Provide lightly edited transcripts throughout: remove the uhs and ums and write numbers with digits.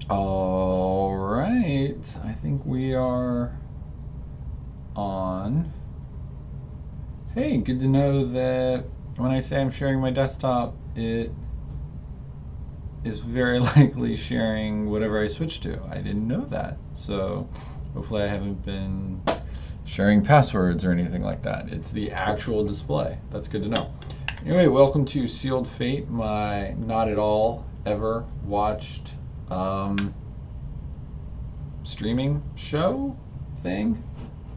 All right, I think we are on. Hey, good to know that when I say I'm sharing my desktop, it is very likely sharing whatever I switch to. I didn't know that. So hopefully I haven't been sharing passwords or anything like that. It's the actual display. That's good to know. Anyway, welcome to Sealed Fate, my not at all ever watched streaming show thing.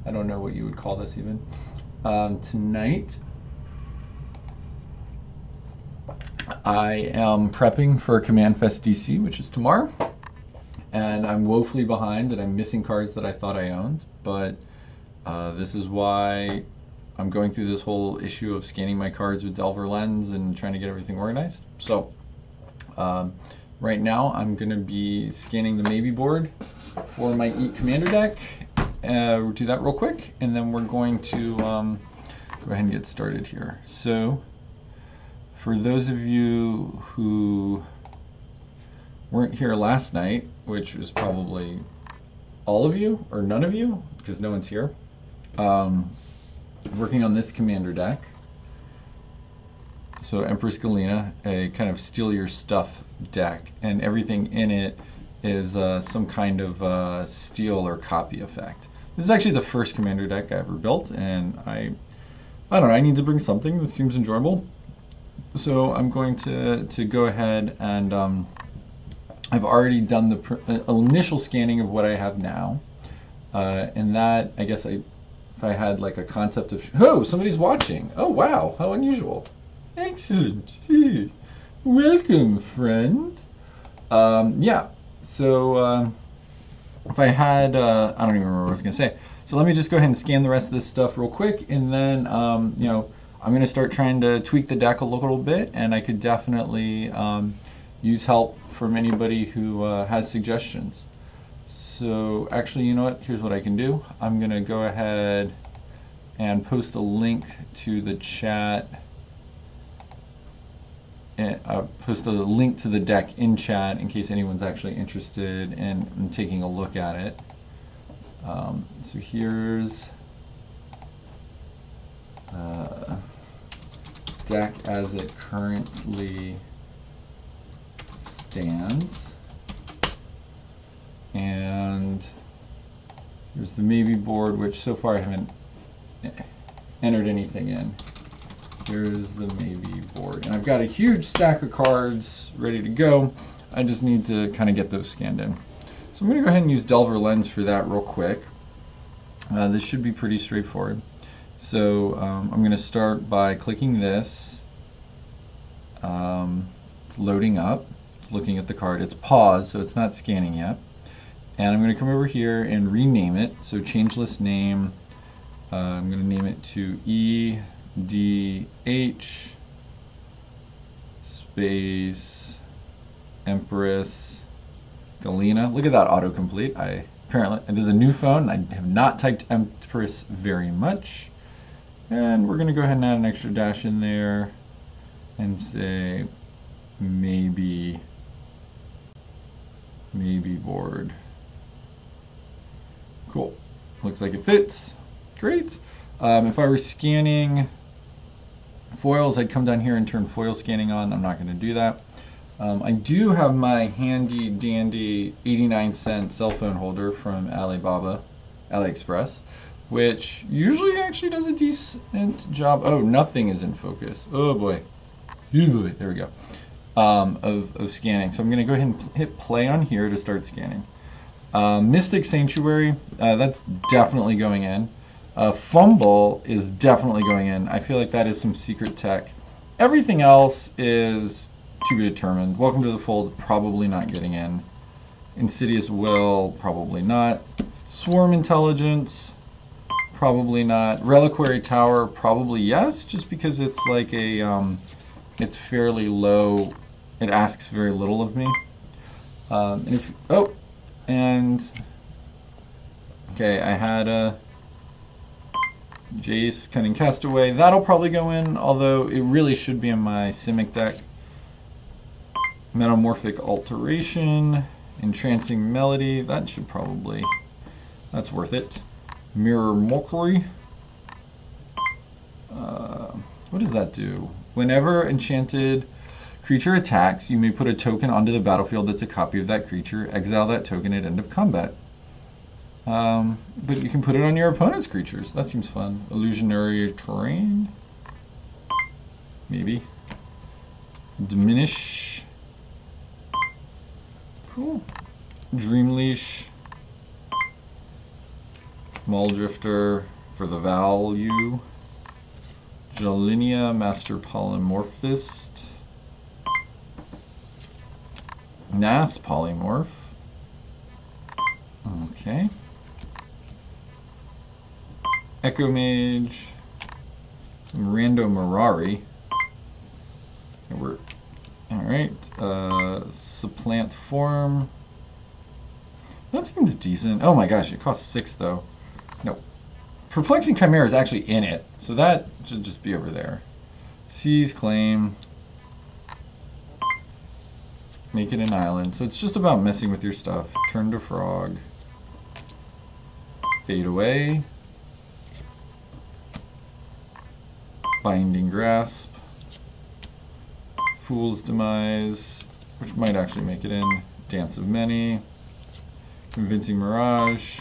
I don't know what you would call this even. Tonight, I am prepping for Command Fest DC, which is tomorrow, and I'm woefully behind that I'm missing cards that I thought I owned, but this is why I'm going through this whole issue of scanning my cards with Delver Lens and trying to get everything organized. So right now I'm going to be scanning the Maybe board for my Eat Commander deck. We'll do that real quick, and then we're going to go ahead and get started here. So for those of you who weren't here last night, which was probably all of you or none of you, because no one's here, working on this commander deck. So Empress Galina, a kind of steal your stuff deck, and everything in it is some kind of steal or copy effect. This is actually the first commander deck I ever built, and I don't know, I need to bring something that seems enjoyable. So I'm going to go ahead and I've already done the initial scanning of what I have now, and that I guess I had like a concept of oh, somebody's watching. Oh wow, how unusual! Excellent. Hey, welcome, friend. Yeah. So if I had I don't even remember what I was gonna say. So let me just go ahead and scan the rest of this stuff real quick, and then you know, I'm going to start trying to tweak the deck a little bit, and I could definitely use help from anybody who has suggestions. So actually, you know what? Here's what I can do. I'm going to go ahead and post a link to the chat. And post a link to the deck in chat in case anyone's actually interested in taking a look at it. So here's deck as it currently stands, and here's the Maybe board, which so far I haven't entered anything in. Here's the Maybe board, and I've got a huge stack of cards ready to go. I just need to kind of get those scanned in. So I'm going to go ahead and use Delver Lens for that real quick. This should be pretty straightforward. So I'm going to start by clicking this. It's loading up, it's looking at the card. It's paused, so it's not scanning yet. And I'm going to come over here and rename it. So changeless name. I'm going to name it to EDH space Empress Galina. Look at that autocomplete. Apparently, this is a new phone. I have not typed Empress very much. And we're going to go ahead and add an extra dash in there and say maybe board. Cool. Looks like it fits. Great. If I were scanning foils, I'd come down here and turn foil scanning on. I'm not going to do that. I do have my handy dandy 89-cent cell phone holder from AliExpress, which usually actually does a decent job. Oh, nothing is in focus. Oh boy. There we go. Of scanning. So I'm going to go ahead and hit play on here to start scanning. Mystic Sanctuary, that's definitely going in. Fumble is definitely going in. I feel like that is some secret tech. Everything else is to be determined. Welcome to the Fold, probably not getting in. Insidious Will, probably not. Swarm Intelligence, probably not. Reliquary Tower, probably yes, just because it's like a, it's fairly low. It asks very little of me. Okay, I had a Jace, Cunning Castaway. That'll probably go in, although it really should be in my Simic deck. Metamorphic Alteration Entrancing Melody, that should probably, that's worth it. Mirror Mockery. What does that do? Whenever enchanted creature attacks, you may put a token onto the battlefield that's a copy of that creature. Exile that token at end of combat. But you can put it on your opponent's creatures. That seems fun. Illusionary Terrain? Maybe. Diminish. Cool. Dream Leash. Muldrifter for the value. Galina, Master Polymorphist. Nas Polymorph. Okay. Echo Mage. Some Rando Mirari. Alright. Supplant Form. That seems decent. Oh my gosh, it costs 6 though. No. Perplexing Chimera is actually in it, so that should just be over there. Seize Claim. Make it an island. So it's just about messing with your stuff. Turn to Frog. Fade Away. Binding Grasp. Fool's Demise, which might actually make it in. Dance of Many. Convincing Mirage.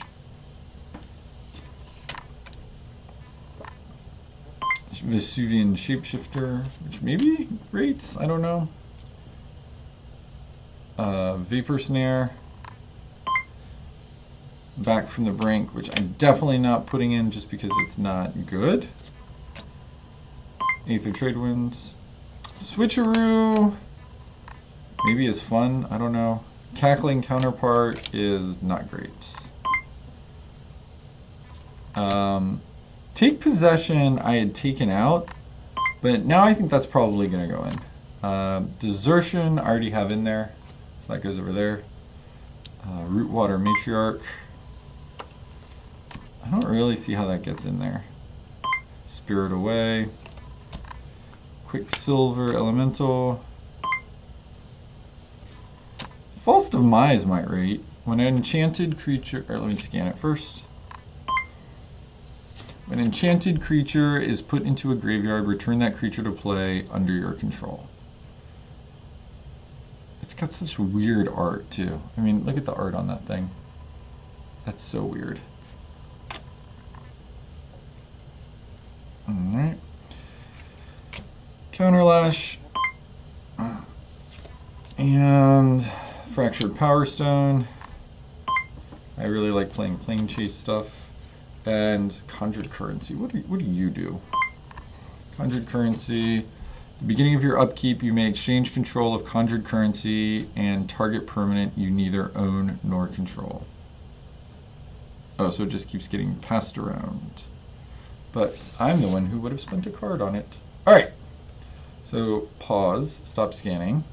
Vesuvian Shapeshifter, which maybe rates, I don't know. Vapor Snare. Back from the Brink, which I'm definitely not putting in just because it's not good. Aether Tradewinds. Switcheroo maybe is fun, I don't know. Cackling Counterpart is not great. Take Possession I had taken out, but now I think that's probably going to go in. Desertion I already have in there, so that goes over there. Rootwater Matriarch. I don't really see how that gets in there. Spirit Away. Quicksilver Elemental. False Demise might rate. When an enchanted creature, or let me scan it first. When an enchanted creature is put into a graveyard, return that creature to play under your control. It's got such weird art too. I mean, look at the art on that thing. That's so weird. Alright. Counterlash. And Fractured Power Stone. I really like playing Plane Chase stuff. And Conjured Currency. What do you do? Conjured Currency. At the beginning of your upkeep, you may exchange control of Conjured Currency and target permanent you neither own nor control. Oh, so it just keeps getting passed around. But I'm the one who would have spent a card on it. Alright. So pause, stop scanning.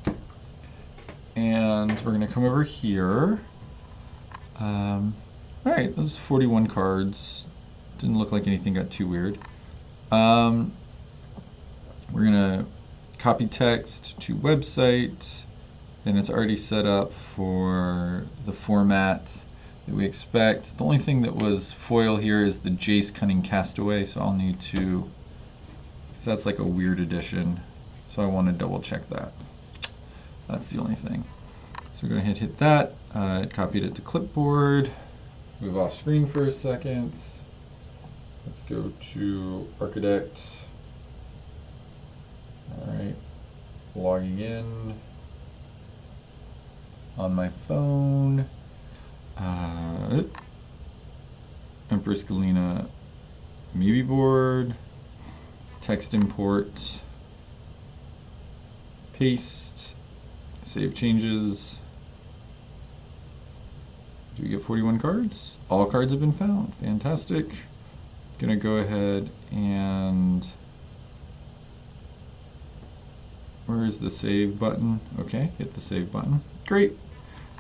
And we're going to come over here. Alright, those 41 cards. Didn't look like anything got too weird. We're going to copy text to website. And it's already set up for the format that we expect. The only thing that was foil here is the Jace Cunning Castaway, so I'll need to, because that's like a weird addition. So I want to double check that. That's the only thing. So we're going to hit that. It copied it to clipboard. Move off screen for a second. Let's go to Architect. Alright. Logging in on my phone. Empress Galina maybe board. Text import. Paste. Save changes. Do we get 41 cards? All cards have been found. Fantastic. Gonna go ahead and where is the save button? Okay, hit the save button. Great.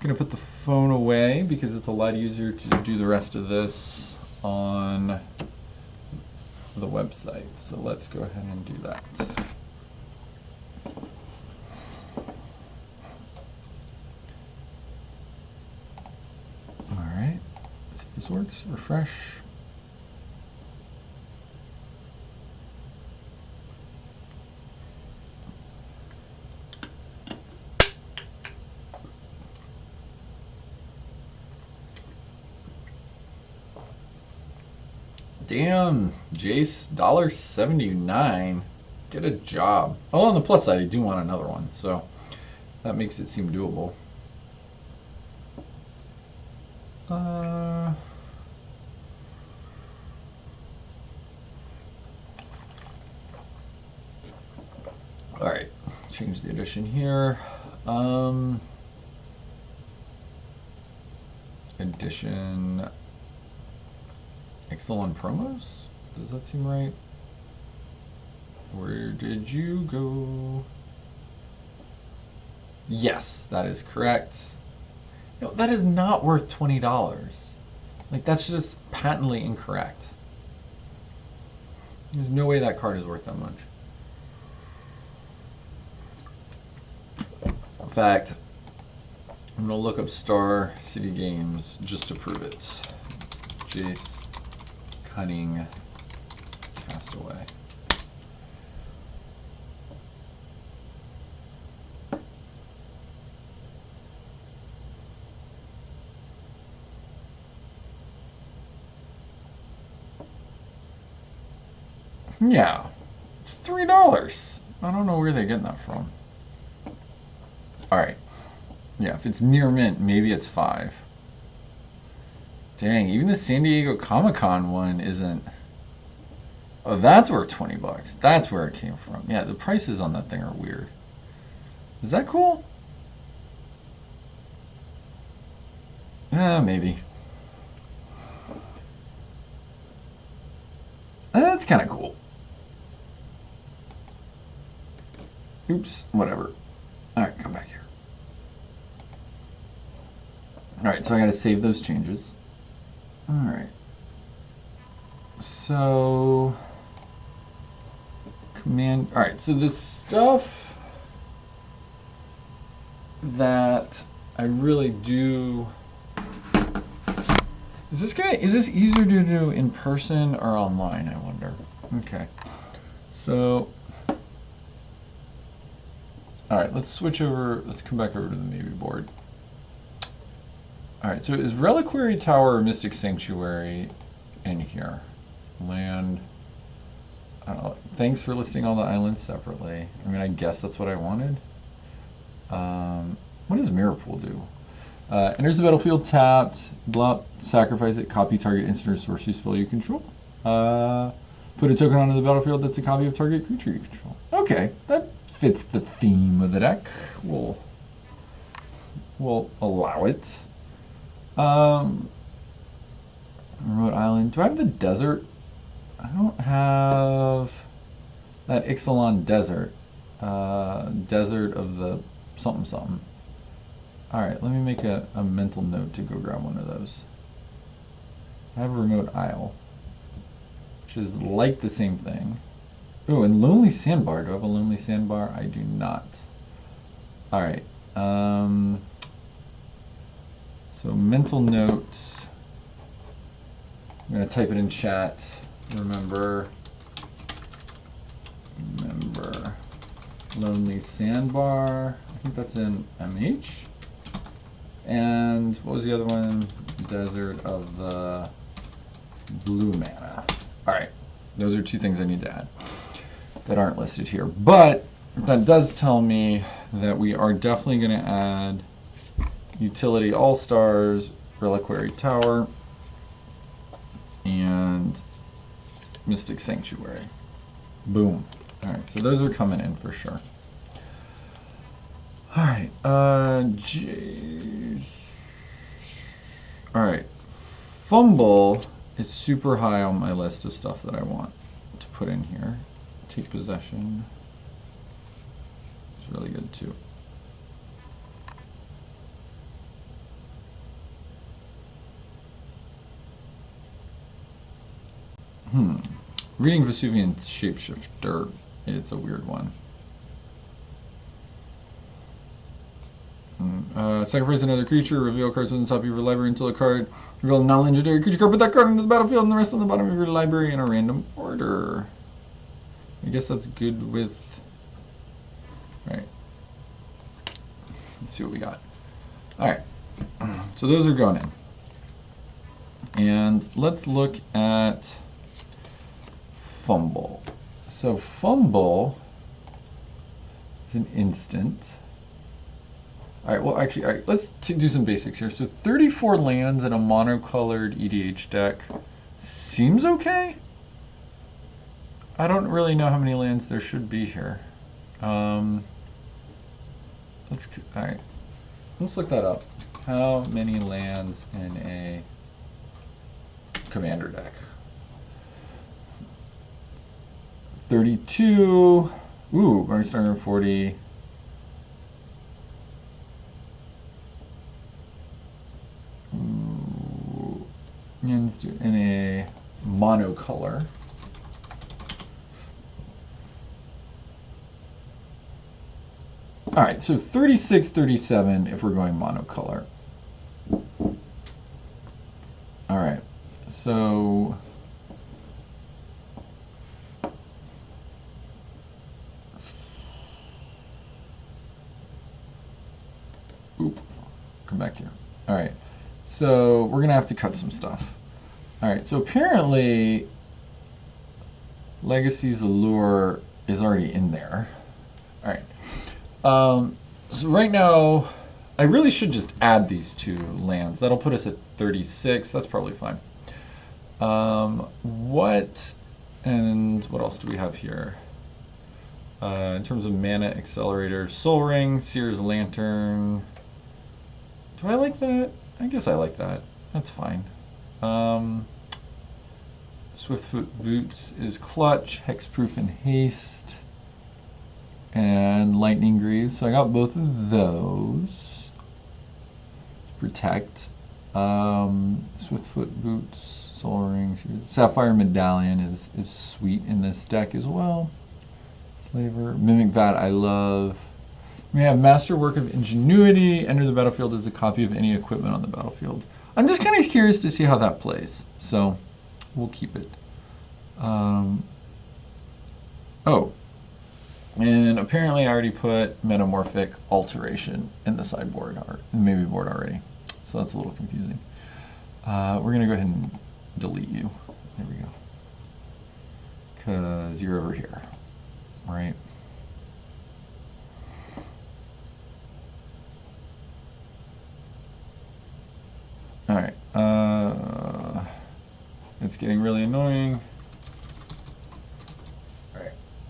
Gonna put the phone away because it's a lot easier to do the rest of this on the website. So let's go ahead and do that. this works. Refresh. Damn, Jace, $1.79. Get a job. Oh, on the plus side, I do want another one, so that makes it seem doable. All right, change the edition here. Edition Excel on promos? Does that seem right? Where did you go? Yes, that is correct. No, that is not worth $20. Like, that's just patently incorrect. There's no way that card is worth that much. In fact, I'm gonna look up Star City Games just to prove it. Jace Cunning Castaway. Yeah, it's $3. I don't know where they're getting that from. All right. Yeah, if it's near mint, maybe it's $5. Dang, even the San Diego Comic-Con one isn't. Oh, that's worth $20. That's where it came from. Yeah, the prices on that thing are weird. Is that cool? Maybe. That's kind of cool. Oops, whatever. All right, come back here. All right, so I got to save those changes. All right. So, command. All right, so the stuff that I really do. Is this easier to do in person or online, I wonder? Okay. So, all right, let's switch over. Let's come back over to the maybe board. All right, so is Reliquary Tower or Mystic Sanctuary in here? Land. I don't know. Thanks for listing all the islands separately. I mean, I guess that's what I wanted. What does Mirror Pool do? Enters the battlefield tapped, blah, sacrifice it, copy target instant or sorcery spell you control. Put a token onto the battlefield that's a copy of target creature you control. Okay, that fits the theme of the deck. We'll allow it. Remote island. Do I have the desert? I don't have that Ixalan desert. Desert of the something something. Alright, let me make a mental note to go grab one of those. I have a remote isle, which is like the same thing. Oh, and Lonely Sandbar. Do I have a Lonely Sandbar? I do not. Alright. So mental notes. I'm going to type it in chat. Remember Lonely Sandbar. I think that's in MH. And what was the other one? Desert of the Blue Mana. All right, those are two things I need to add that aren't listed here. But that does tell me that we are definitely going to add Utility All-Stars, Reliquary Tower, and Mystic Sanctuary. Boom. All right, so those are coming in for sure. All right, all right, Fumble is super high on my list of stuff that I want to put in here. Take Possession. It's really good too. Reading Vesuvian Shapeshifter. It's a weird one. Sacrifice another creature, reveal cards on the top of your library until a card. Reveal a non-legendary creature card, put that card into the battlefield and the rest on the bottom of your library in a random order. I guess that's good with... Alright. Let's see what we got. Alright. So those are going in. And let's look at Fumble. So Fumble is an instant. Alright, well actually, alright, let's do some basics here. So 34 lands in a monocolored EDH deck seems okay. I don't really know how many lands there should be here. Alright, let's look that up. How many lands in a commander deck? 32. Ooh, we're starting at 40. Ooh, in a monocolor. All right, so 36, 37 if we're going monocolor. All right, so come back here. All right, so we're gonna have to cut some stuff. All right, so apparently Legacy's Allure is already in there. All right. So right now, I really should just add these two lands. That'll put us at 36. That's probably fine. What else do we have here? In terms of mana accelerator, Soul Ring, Seer's Lantern. Do I like that? I guess I like that. That's fine. Swiftfoot Boots is clutch, hexproof and haste. And Lightning Greaves, so I got both of those. Protect. Swiftfoot Boots, Soul Rings. Sapphire Medallion is sweet in this deck as well. Slaver. Mimic Vat I love. We have Masterwork of Ingenuity. Enter the battlefield as a copy of any equipment on the battlefield. I'm just kind of curious to see how that plays, so we'll keep it. Oh. And apparently I already put Metamorphic Alteration in the sideboard, or maybe board already. So that's a little confusing. We're going to go ahead and delete you. There we go. Because you're over here, right? All right. It's getting really annoying.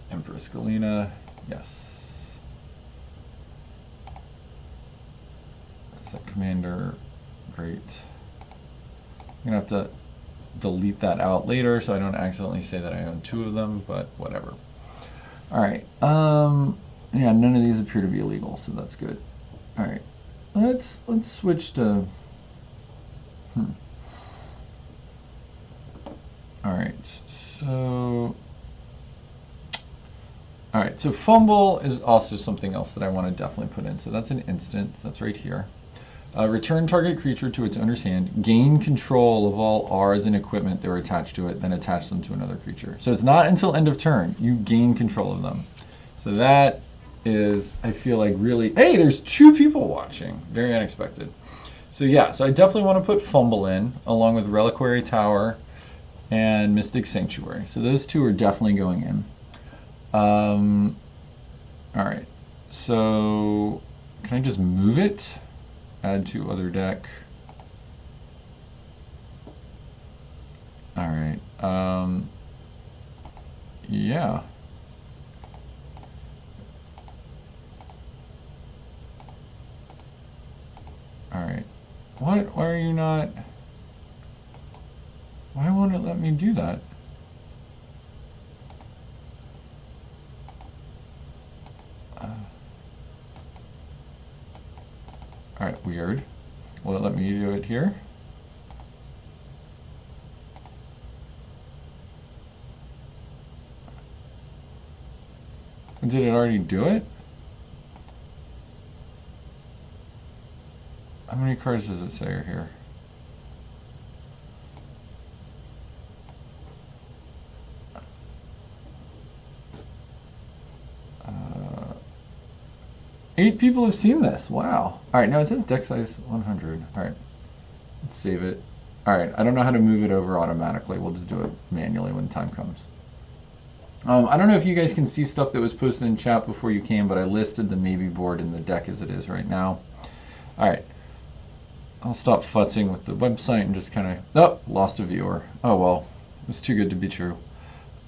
Empress Galina, yes. Set commander, great. I'm gonna have to delete that out later so I don't accidentally say that I own two of them, but whatever. All right, yeah, none of these appear to be illegal, so that's good. All right, let's switch to, All right, so. All right, so Fumble is also something else that I want to definitely put in. So that's an instant. That's right here. Return target creature to its owner's hand. Gain control of all ARDs and equipment that were attached to it, then attach them to another creature. So it's not until end of turn. You gain control of them. So that is, I feel like really... Hey, there's 2 people watching. Very unexpected. So yeah, so I definitely want to put Fumble in, along with Reliquary Tower and Mystic Sanctuary. So those 2 are definitely going in. All right, so can I just move it? Add to other deck. All right, yeah. All right, what? Why are you not? Why won't it let me do that? All right, weird. Will it let me do it here? Did it already do it? How many cards does it say are here? Uh, 8 people have seen this. Wow. All right, now it says deck size 100. All right, let's save it. All right, I don't know how to move it over automatically. We'll just do it manually when time comes. I don't know if you guys can see stuff that was posted in chat before you came, but I listed the maybe board in the deck as it is right now. All right, I'll stop futzing with the website and just kind of, oh, lost a viewer. Oh well, it was too good to be true.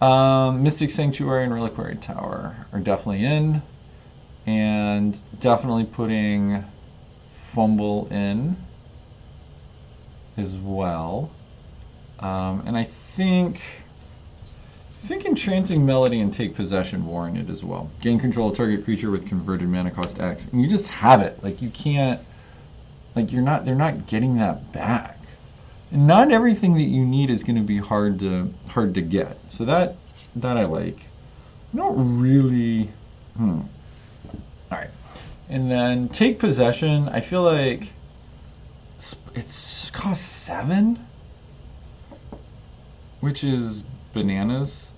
Mystic Sanctuary and Reliquary Tower are definitely in, and definitely putting Fumble in as well. And I think Entrancing Melody and Take Possession warranted as well. Gain control of target creature with converted mana cost X, and you just have it. Like you can't, like they're not getting that back. And not everything that you need is going to be hard to get. So that I like. I don't really. All right, and then Take Possession. I feel like it's cost 7, which is bananas.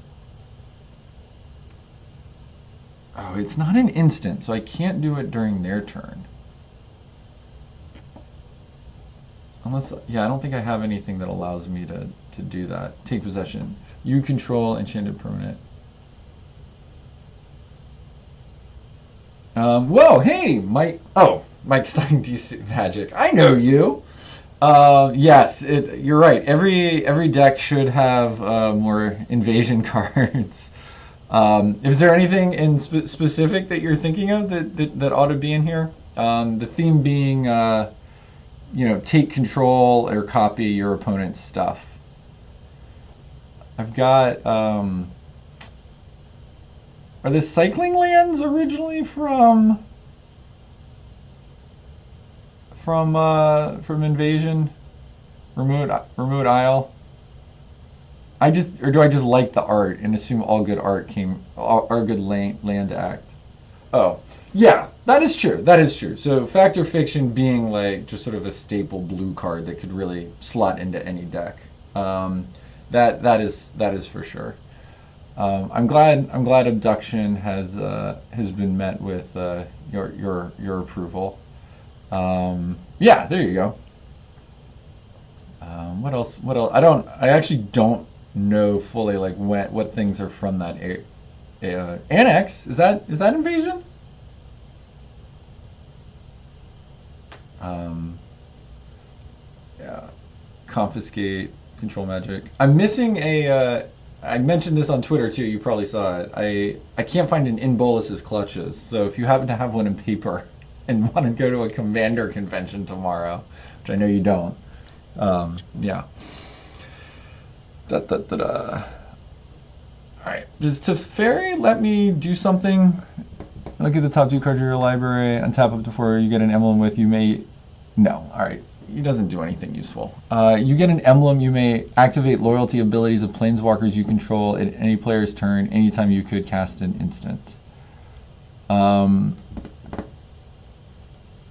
Oh, it's not an instant, so I can't do it during their turn. Unless, yeah, I don't think I have anything that allows me to do that. Take Possession. You control enchanted permanent. Whoa, hey, Mike. Oh, Mike Stein DC Magic. I know you. Yes, you're right. Every deck should have more invasion cards. Is there anything in specific that you're thinking of that ought to be in here? The theme being, take control or copy your opponent's stuff. I've got. Are the cycling lands originally from Invasion? Remote Isle? Do I just like the art and assume all good art are good land act? Oh, yeah, that is true. That is true. So Fact or Fiction being like just sort of a staple blue card that could really slot into any deck. That is for sure. I'm glad Abduction has been met with your approval. Yeah, there you go. What else? I actually don't know fully like what things are from that annex. Is that Invasion? Yeah, confiscate, control magic. I'm missing a. I mentioned this on Twitter too. You probably saw it. I can't find an In Bolus's Clutches. So if you happen to have one in paper and want to go to a Commander convention tomorrow, which I know you don't, yeah. All right. Does Teferi let me do something? Look at the top 2 cards of your library. Untap up to 4. You get an emblem with. You may. No. All right. He doesn't do anything useful. You get an emblem. You may activate loyalty abilities of planeswalkers you control at any player's turn anytime you could cast an instant. That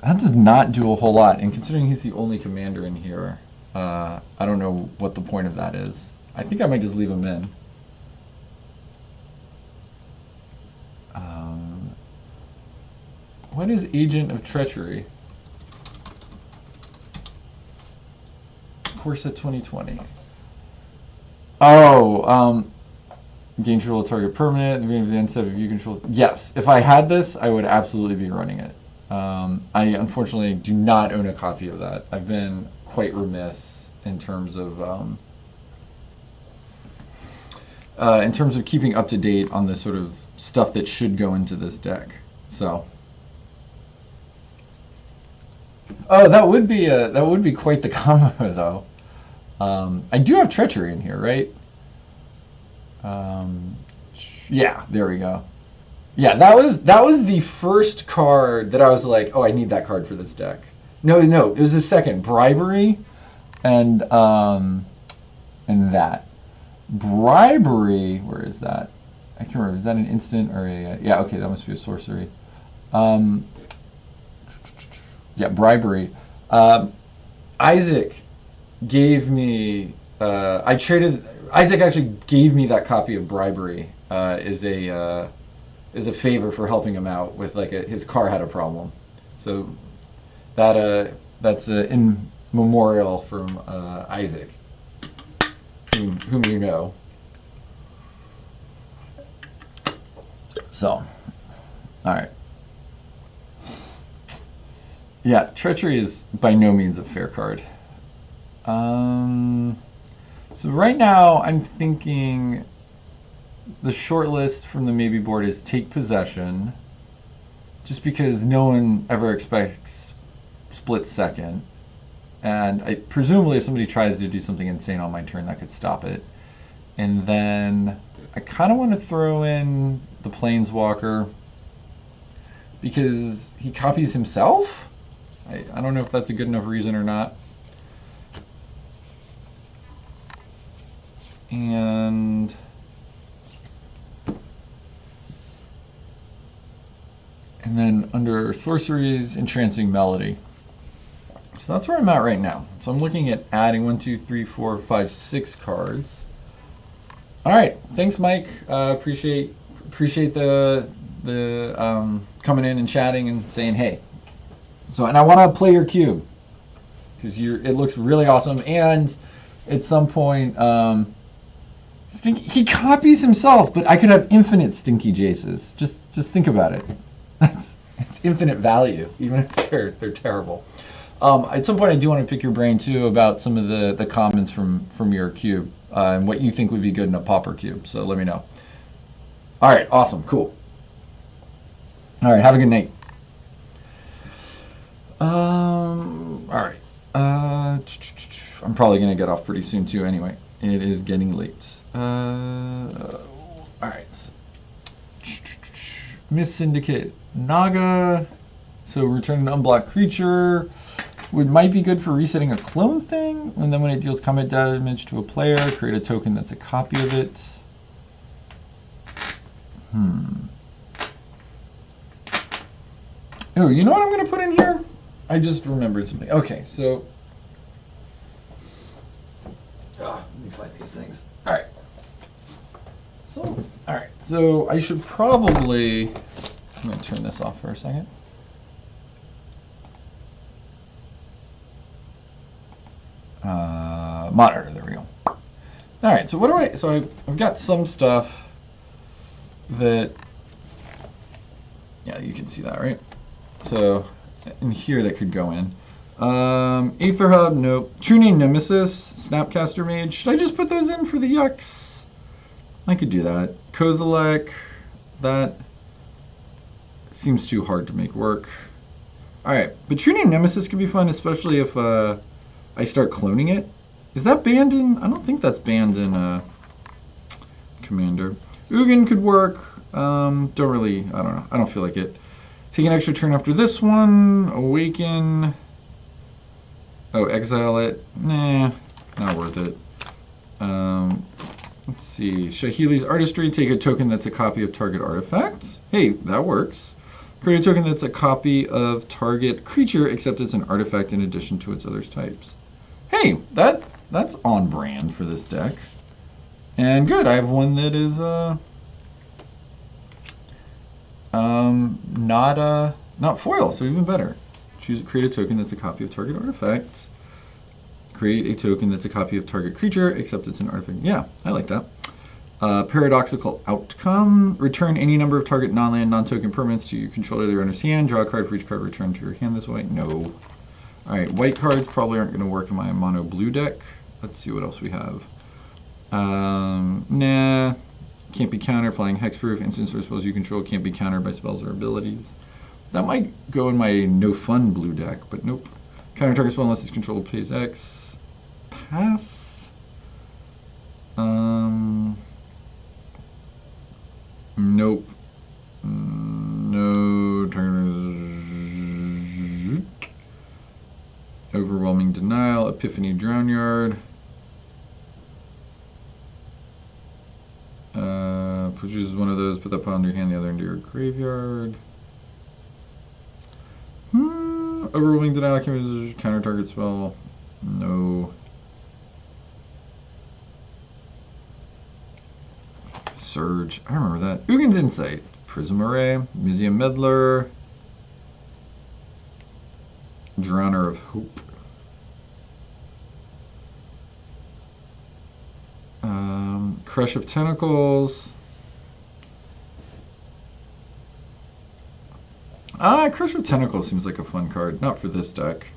does not do a whole lot. And considering he's the only commander in here, I don't know what the point of that is. I think I might just leave him in. What is Agent of Treachery? Corset 2020. Oh, gain control of target permanent. The end step of you control. Yes, if I had this, I would absolutely be running it. I unfortunately do not own a copy of that. I've been quite remiss in terms of keeping up to date on the sort of stuff that should go into this deck. So, oh, that would be quite the combo though. I do have Treachery in here, right? Yeah, there we go. Yeah, that was the first card that I was like, oh, I need that card for this deck. No, it was the second, Bribery, and that. Bribery, where is that? I can't remember. Is that an instant or a? Yeah, okay, that must be a sorcery. Yeah, Bribery. Um, Isaac gave me. Isaac actually gave me that copy of Bribery as a favor for helping him out with his car had a problem. So that's in memorial from Isaac, whom you know. So, all right. Yeah, Treachery is by no means a fair card. So right now I'm thinking the short list from the maybe board is Take Possession, just because no one ever expects split second. And presumably if somebody tries to do something insane on my turn, that could stop it. And then I kind of want to throw in the Planeswalker because he copies himself. I don't know if that's a good enough reason or not. And then under sorceries, Entrancing Melody. So that's where I'm at right now. So I'm looking at adding 1, 2, 3, 4, 5, 6 cards. All right, thanks, Mike. Appreciate the coming in and chatting and saying hey. So, and I want to play your cube because it looks really awesome. And at some point, he copies himself, but I could have infinite Stinky Jaces. Just think about it. It's infinite value, even if they're terrible. At some point, I do want to pick your brain too about some of the comments from your cube and what you think would be good in a pauper cube. So let me know. All right, awesome, cool. All right, have a good night. All right. I'm probably gonna get off pretty soon too. Anyway, it is getting late. All right. Miss Syndicate Naga. So return an unblocked creature. Might be good for resetting a clone thing, and then when it deals combat damage to a player, create a token that's a copy of it. Oh, you know what I'm going to put in here? I just remembered something. Okay, so... let me find these things. All right. So I should probably... I'm going to turn this off for a second. Monitor, there we go. All right, so I've got some stuff that, yeah, you can see that, right? So in here that could go in. Aether Hub, nope. True Name Nemesis, Snapcaster Mage. Should I just put those in for the yucks? I could do that. Kozilek, that seems too hard to make work. All right, but True Name Nemesis could be fun, especially if I start cloning it. Is that banned in? I don't think that's banned in Commander. Ugin could work. Don't really, I don't know. I don't feel like it. Take an extra turn after this one. Awaken. Oh, exile it. Nah, not worth it. Let's see. Shahili's Artistry. Take a token that's a copy of target artifact. Hey, that works. Create a token that's a copy of target creature, except it's an artifact in addition to its other types. Hey, that's on brand for this deck. And good, I have one that is not foil, so even better. Create a token that's a copy of target artifact. Create a token that's a copy of target creature, except it's an artifact. Yeah, I like that. Paradoxical Outcome. Return any number of target non-land, non-token permanents to your controller of their owner's hand. Draw a card for each card returned to your hand this way. No. Alright, white cards probably aren't going to work in my mono blue deck. Let's see what else we have. Nah. Can't be countered. Flying hexproof. Instants or spells you control can't be countered by spells or abilities. That might go in my no fun blue deck, but nope. Counter target spell unless it's controlled pays X. Pass. Nope. No turn. Overwhelming Denial, Epiphany Drownyard. Produces one of those, put that pile into your hand, the other into your graveyard. Overwhelming denial counter target spell. No. Surge. I remember that. Ugin's Insight. Prism Array. Museum Meddler. Drowner of Hope. Crush of Tentacles. Crush of Tentacles seems like a fun card. Not for this deck.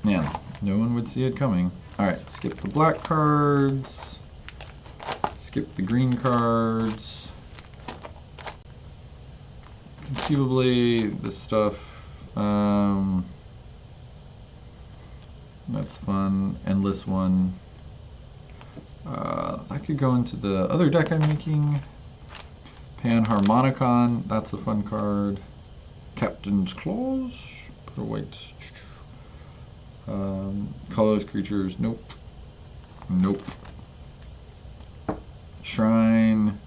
Man, no one would see it coming. Alright, skip the black cards. Skip the green cards. Conceivably, this stuff. That's fun. Endless one. I could go into the other deck I'm making. Panharmonicon. That's a fun card. Captain's Claws. Put a white. Colorless creatures. Nope. Nope. Shrine.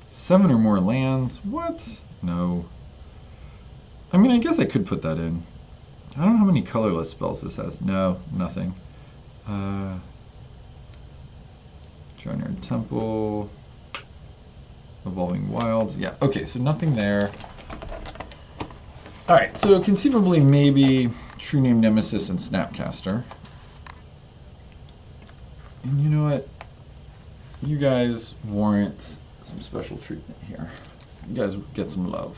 7 or more lands. What? No. I mean, I guess I could put that in. I don't know how many colorless spells this has. No, nothing. Giant Temple. Evolving Wilds. Yeah, okay, so nothing there. Alright, so conceivably maybe True Name Nemesis and Snapcaster. And you know what? You guys warrant some special treatment here. You guys get some love.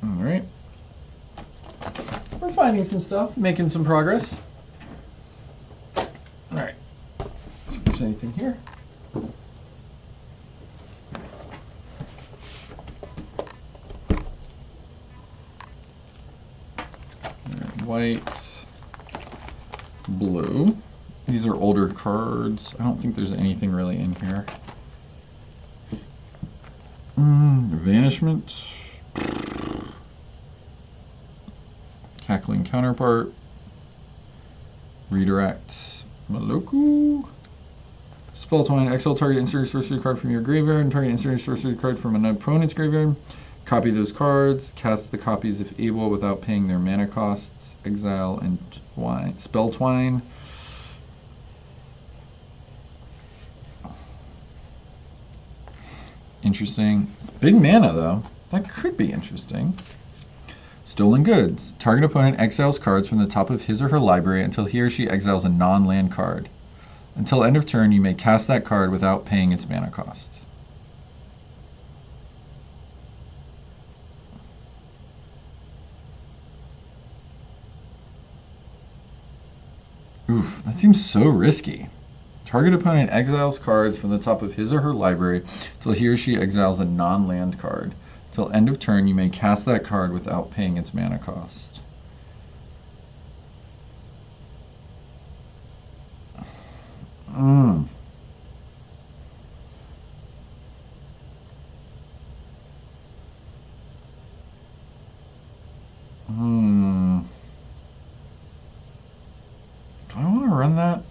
Alright. We're finding some stuff, making some progress. Alright. See if there's anything here. White, blue. These are older cards. I don't think there's anything really in here. Vanishment. Cackling Counterpart. Redirect. Maloku. Spell Twine. Exile target instant sorcery card from your graveyard and target instant sorcery card from an opponent's graveyard. Copy those cards. Cast the copies if able without paying their mana costs. Exile and twine. Spell Twine. Interesting. It's big mana though. That could be interesting. Stolen Goods. Target opponent exiles cards from the top of his or her library until he or she exiles a non-land card. Until end of turn, you may cast that card without paying its mana cost. Oof, that seems so risky. Target opponent exiles cards from the top of his or her library until he or she exiles a non-land card. Till end of turn, you may cast that card without paying its mana cost. Do I want to run that?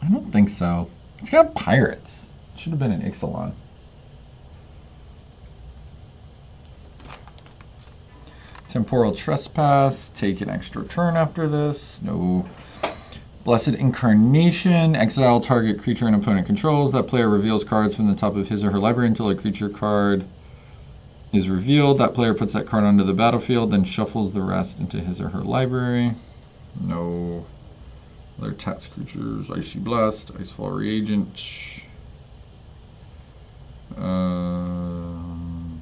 I don't think so. It's got pirates. It should have been an Ixalan. Temporal Trespass. Take an extra turn after this. No. Blessed Incarnation. Exile target creature an opponent controls. That player reveals cards from the top of his or her library until a creature card is revealed. That player puts that card onto the battlefield, then shuffles the rest into his or her library. No. Other taps creatures. Icy Blast. Icefall Reagent.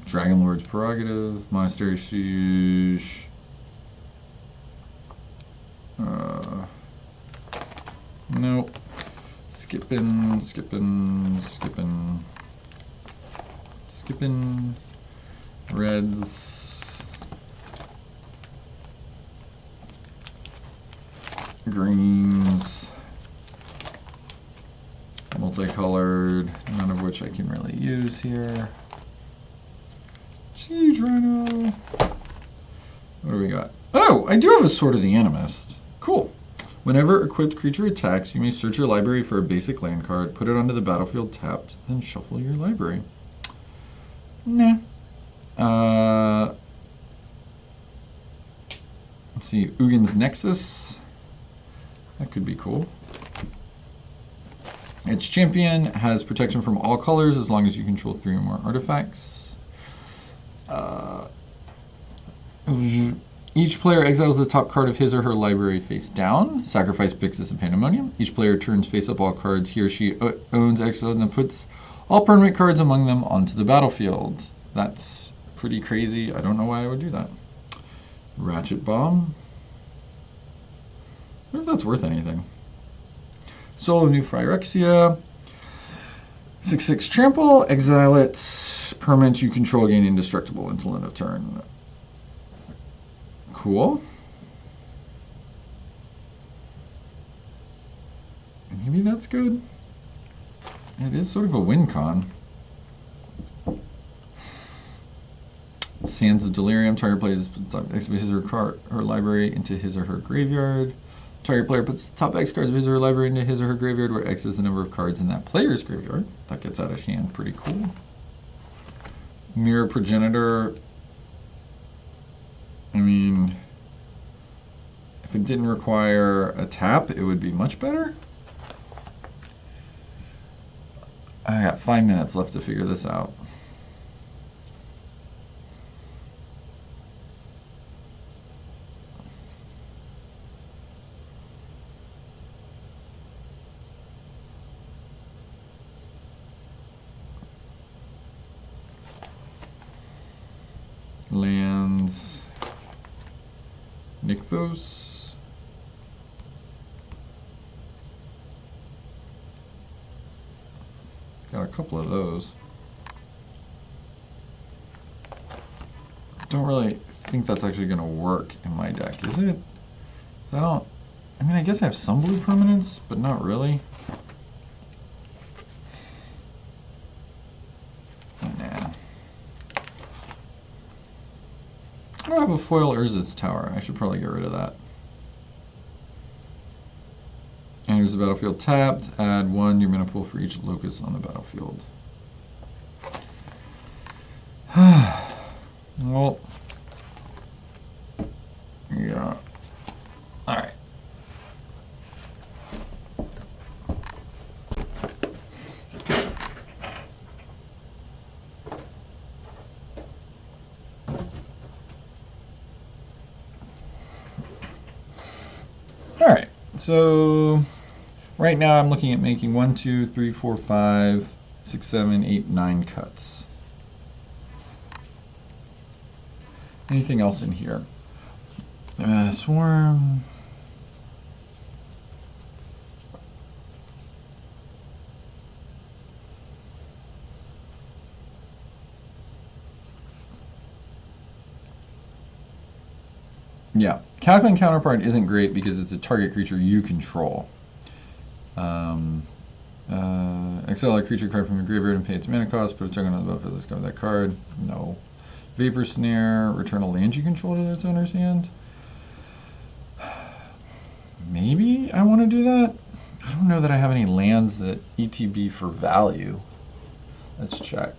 Dragon Lord's Prerogative. Monastery Siege. Nope. Skipping. Reds. Greens. Multicolored, none of which I can really use here. Siege Rhino. What do we got? Oh, I do have a Sword of the Animist. Cool. Whenever equipped creature attacks, you may search your library for a basic land card, put it onto the battlefield tapped, then shuffle your library. Nah. Let's see, Ugin's Nexus. That could be cool. Its champion has protection from all colors as long as you control 3 or more artifacts. Each player exiles the top card of his or her library face down. Sacrifice Pixis of Pandemonium. Each player turns face up all cards he or she owns exiled and then puts all permanent cards among them onto the battlefield. That's pretty crazy. I don't know why I would do that. Ratchet Bomb. I wonder if that's worth anything. Soul of New Phyrexia. 6/6 Trample. Exile it. Permanents you control gain indestructible until end of turn. Cool. Maybe that's good. It is sort of a win con. Sands of Delirium. Target player puts his or her library into his or her graveyard. Target player puts the top X cards of his or her library into his or her graveyard, where X is the number of cards in that player's graveyard. That gets out of hand pretty cool. Mirror Progenitor. I mean, if it didn't require a tap, it would be much better. I got 5 minutes left to figure this out. Lands. Nykthos. Got a couple of those. Don't really think that's actually going to work in my deck, is it? I mean, I guess I have some blue permanents, but not really. Nah. I don't have a foil Urzit's Tower. I should probably get rid of that. And here's the battlefield tapped. Add 1 your mana pool for each locust on the battlefield. Well, yeah. All right. All right. So right now I'm looking at making 1, 2, 3, 4, 5, 6, 7, 8, 9 cuts. Anything else in here? Swarm. Yeah, Calculating Counterpart isn't great because it's a target creature you control. Exile a creature card from your graveyard and pay its mana cost. Put a token on the battlefield. Let's go with that card. No. Vapor Snare. Return a land you control to its owner's hand. Maybe I want to do that. I don't know that I have any lands that ETB for value. Let's check.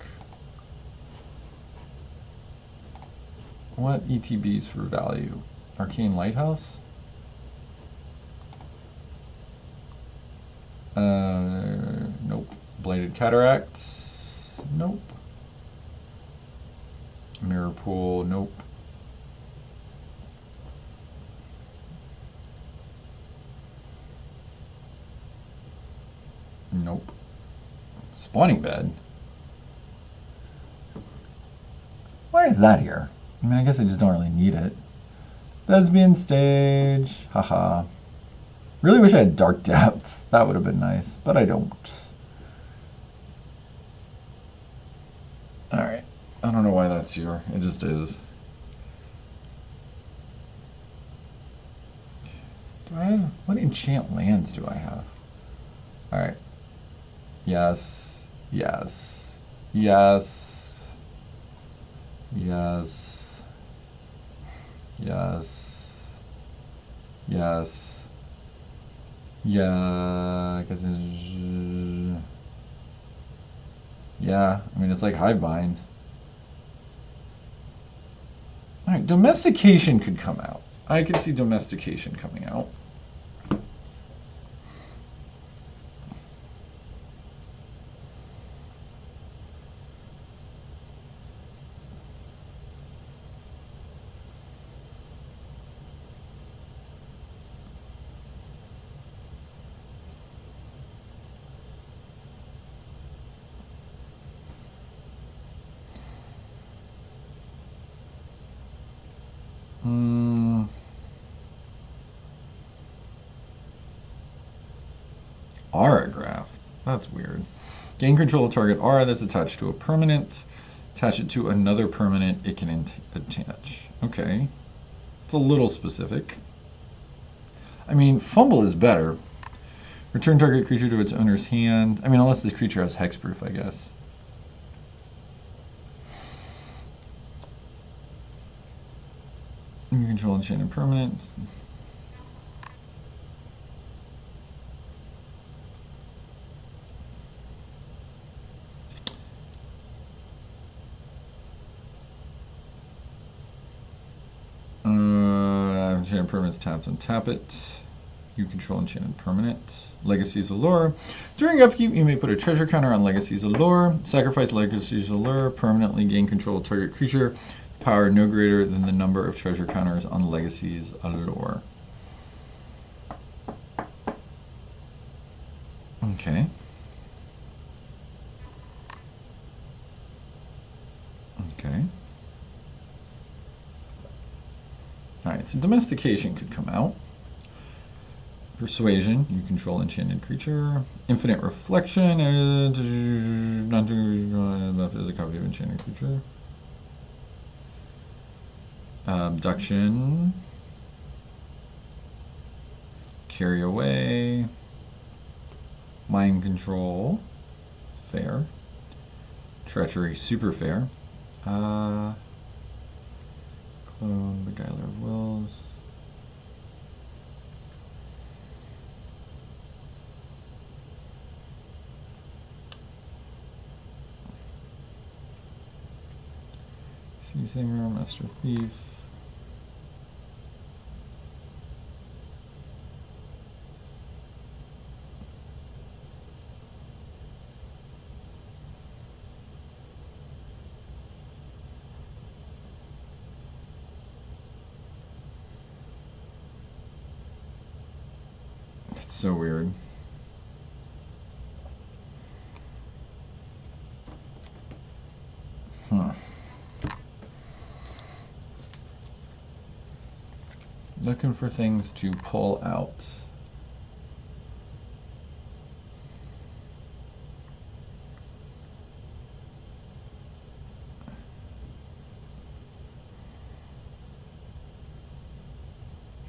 What ETBs for value? Arcane Lighthouse? Nope. Bladed Cataracts? Nope. Mirror Pool? Nope. Nope. Spawning Bed? Why is that here? I mean, I guess I just don't really need it. Thespian Stage. Haha. Really wish I had Dark Depths. That would have been nice, but I don't. Alright. I don't know why that's here. It just is. Do I have... What enchant lands do I have? Alright. Yes. Yes. Yes. Yes. Yes. Yes. Yeah. Yeah. I mean, it's like hive bind. All right. Domestication could come out. I could see domestication coming out. Aura graft. That's weird. Gain control of target aura that's attached to a permanent. Attach it to another permanent it can attach. Okay. It's a little specific. I mean, fumble is better. Return target creature to its owner's hand. I mean, unless the creature has hexproof, I guess. You control enchanted permanent. Enchanted permanents tapped and tap it. You control enchanted permanent. Legacy's Allure. During upkeep, you may put a treasure counter on Legacy's Allure. Sacrifice Legacy's Allure. Permanently gain control of target creature. Power no greater than the number of treasure counters on Legacy's Allure. Okay. Okay. Alright, so Domestication could come out. Persuasion, you control enchanted creature. Infinite Reflection, not as a copy of enchanted creature. Abduction. Carry away. Mind control. Fair. Treachery, super fair. Clone, Beguiler of Wills. Sea Singer, Master Thief. It's so weird. Huh. Looking for things to pull out.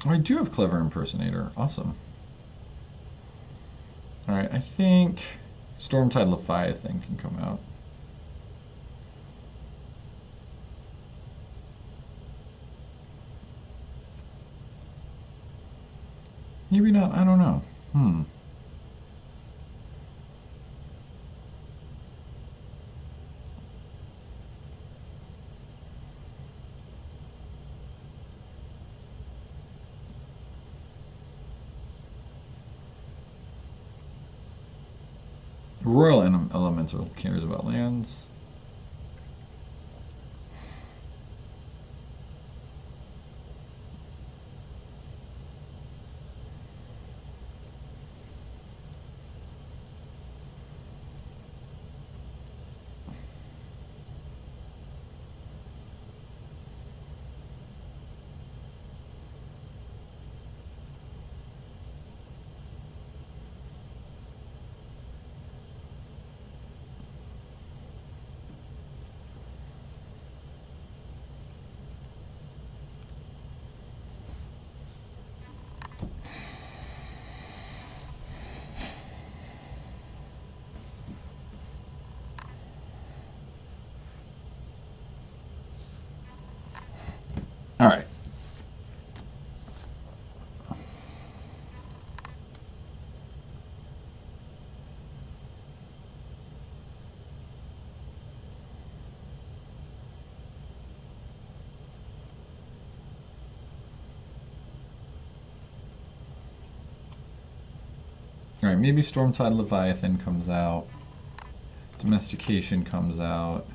I do have Clever Impersonator. Awesome. Alright, I think Stormtide Leviathan can come out. Maybe not, I don't know. Royal Elemental cares about lands. All right. All right, maybe Stormtide Leviathan comes out. Domestication comes out.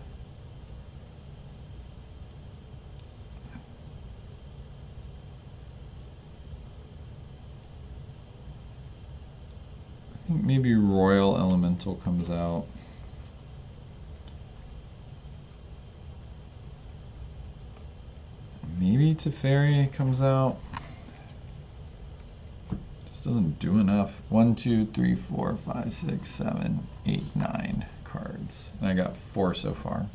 I think maybe Royal Elemental comes out. Maybe Teferi comes out. Just doesn't do enough. 1, 2, 3, 4, 5, 6, 7, 8, 9 cards. And I got 4 so far.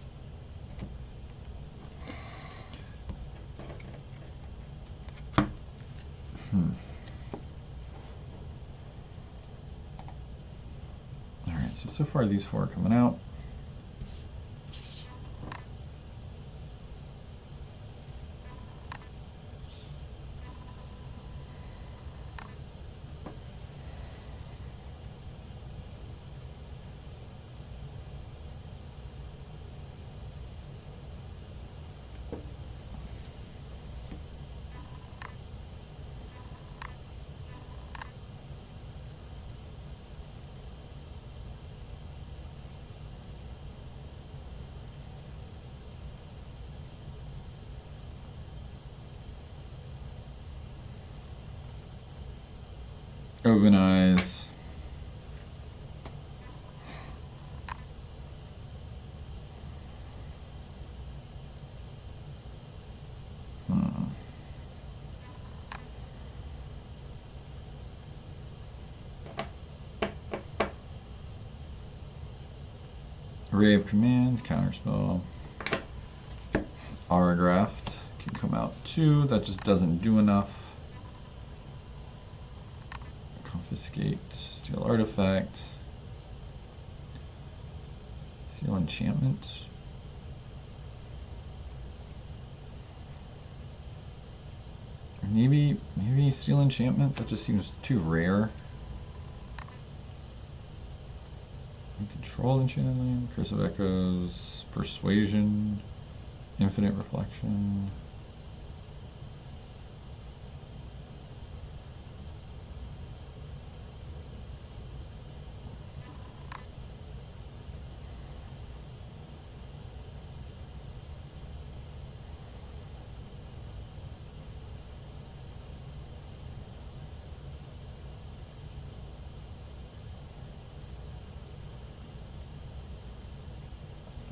Alright, so far these 4 are coming out. Ovenize. Array of Command, Counterspell. Auragraft can come out too. That just doesn't do enough. Confiscate, Steal Artifact, Seal Enchantment. Maybe Steal Enchantment. That just seems too rare. Control Enchanted Land, Curse of Echoes, Persuasion, Infinite Reflection.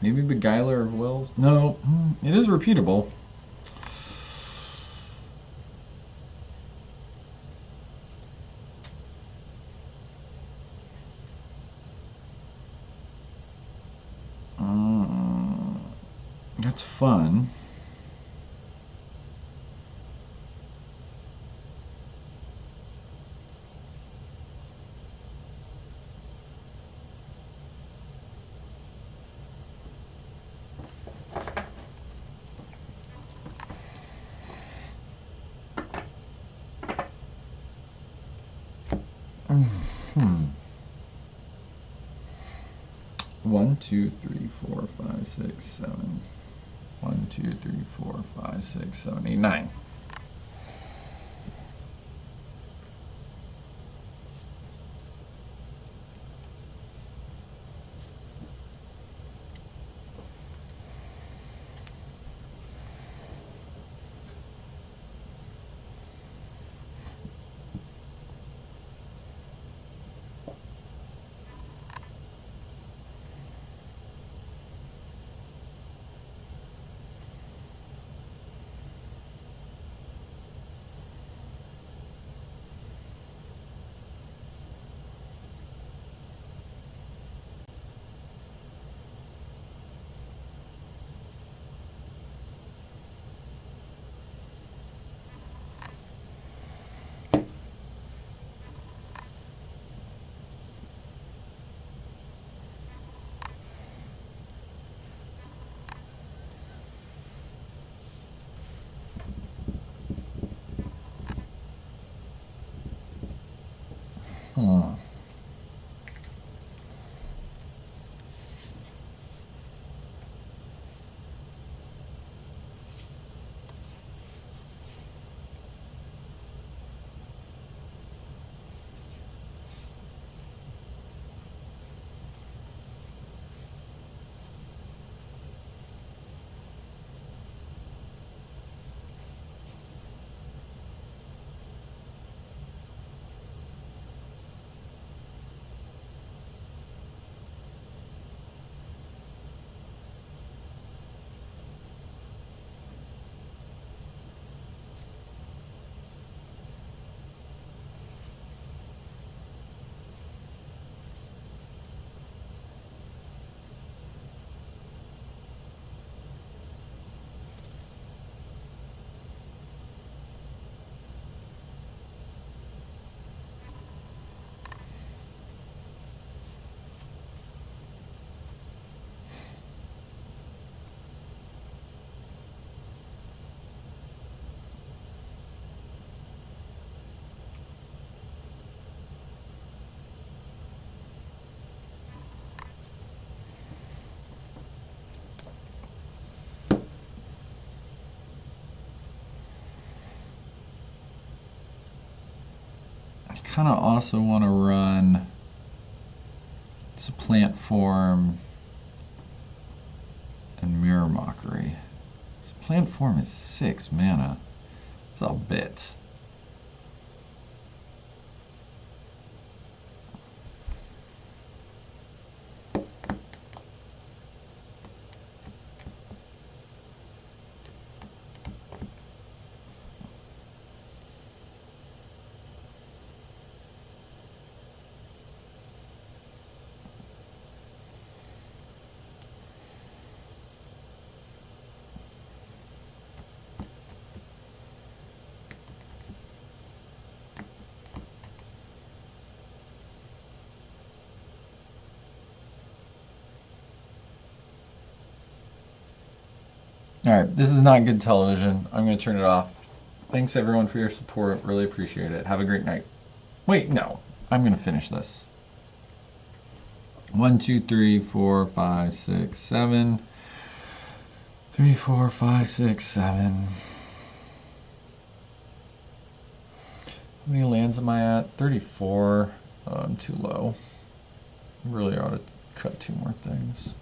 Maybe Beguiler of Wills? No, it is repeatable. That's fun. One, two, three, 4, 5, 6, 7. 1, 2, 3, 4, 5, 6, 7, 8, 9. Hmm. I kind of also want to run Supplant Form and Mirror Mockery. Supplant Form is 6 mana. It's a bit. Alright, this is not good television. I'm going to turn it off. Thanks everyone for your support. Really appreciate it. Have a great night. Wait, no. I'm going to finish this. 1, 2, 3, 4, 5, 6, 7. 3, 4, 5, 6, 7. How many lands am I at? 34. Oh, I'm too low. I really ought to cut 2 more things.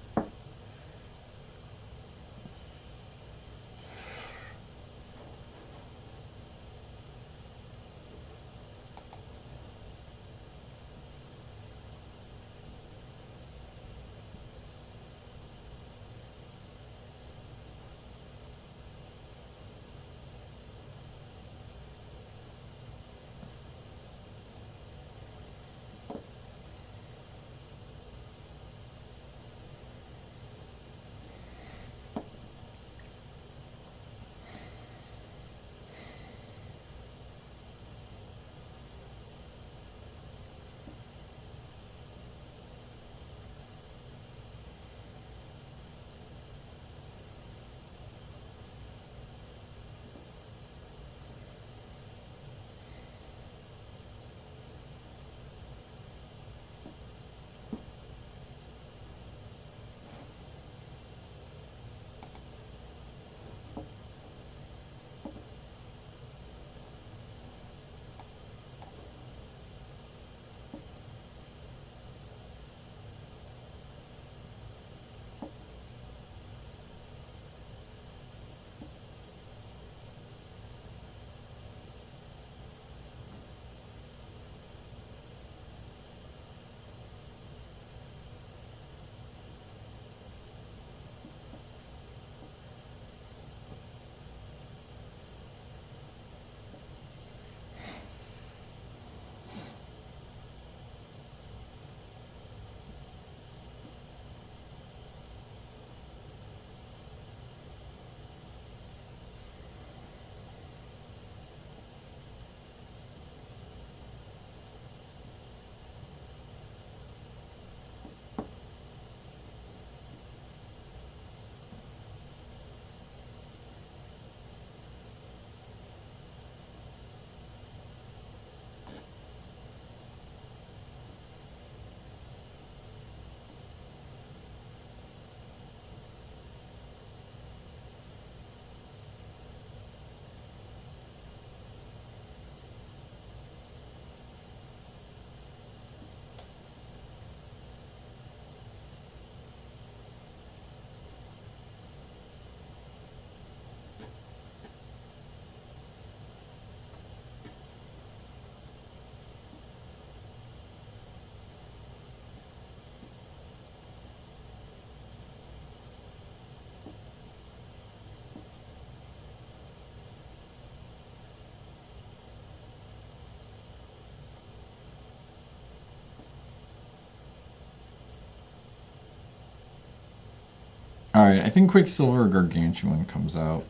Alright, I think Quicksilver Gargantuan comes out.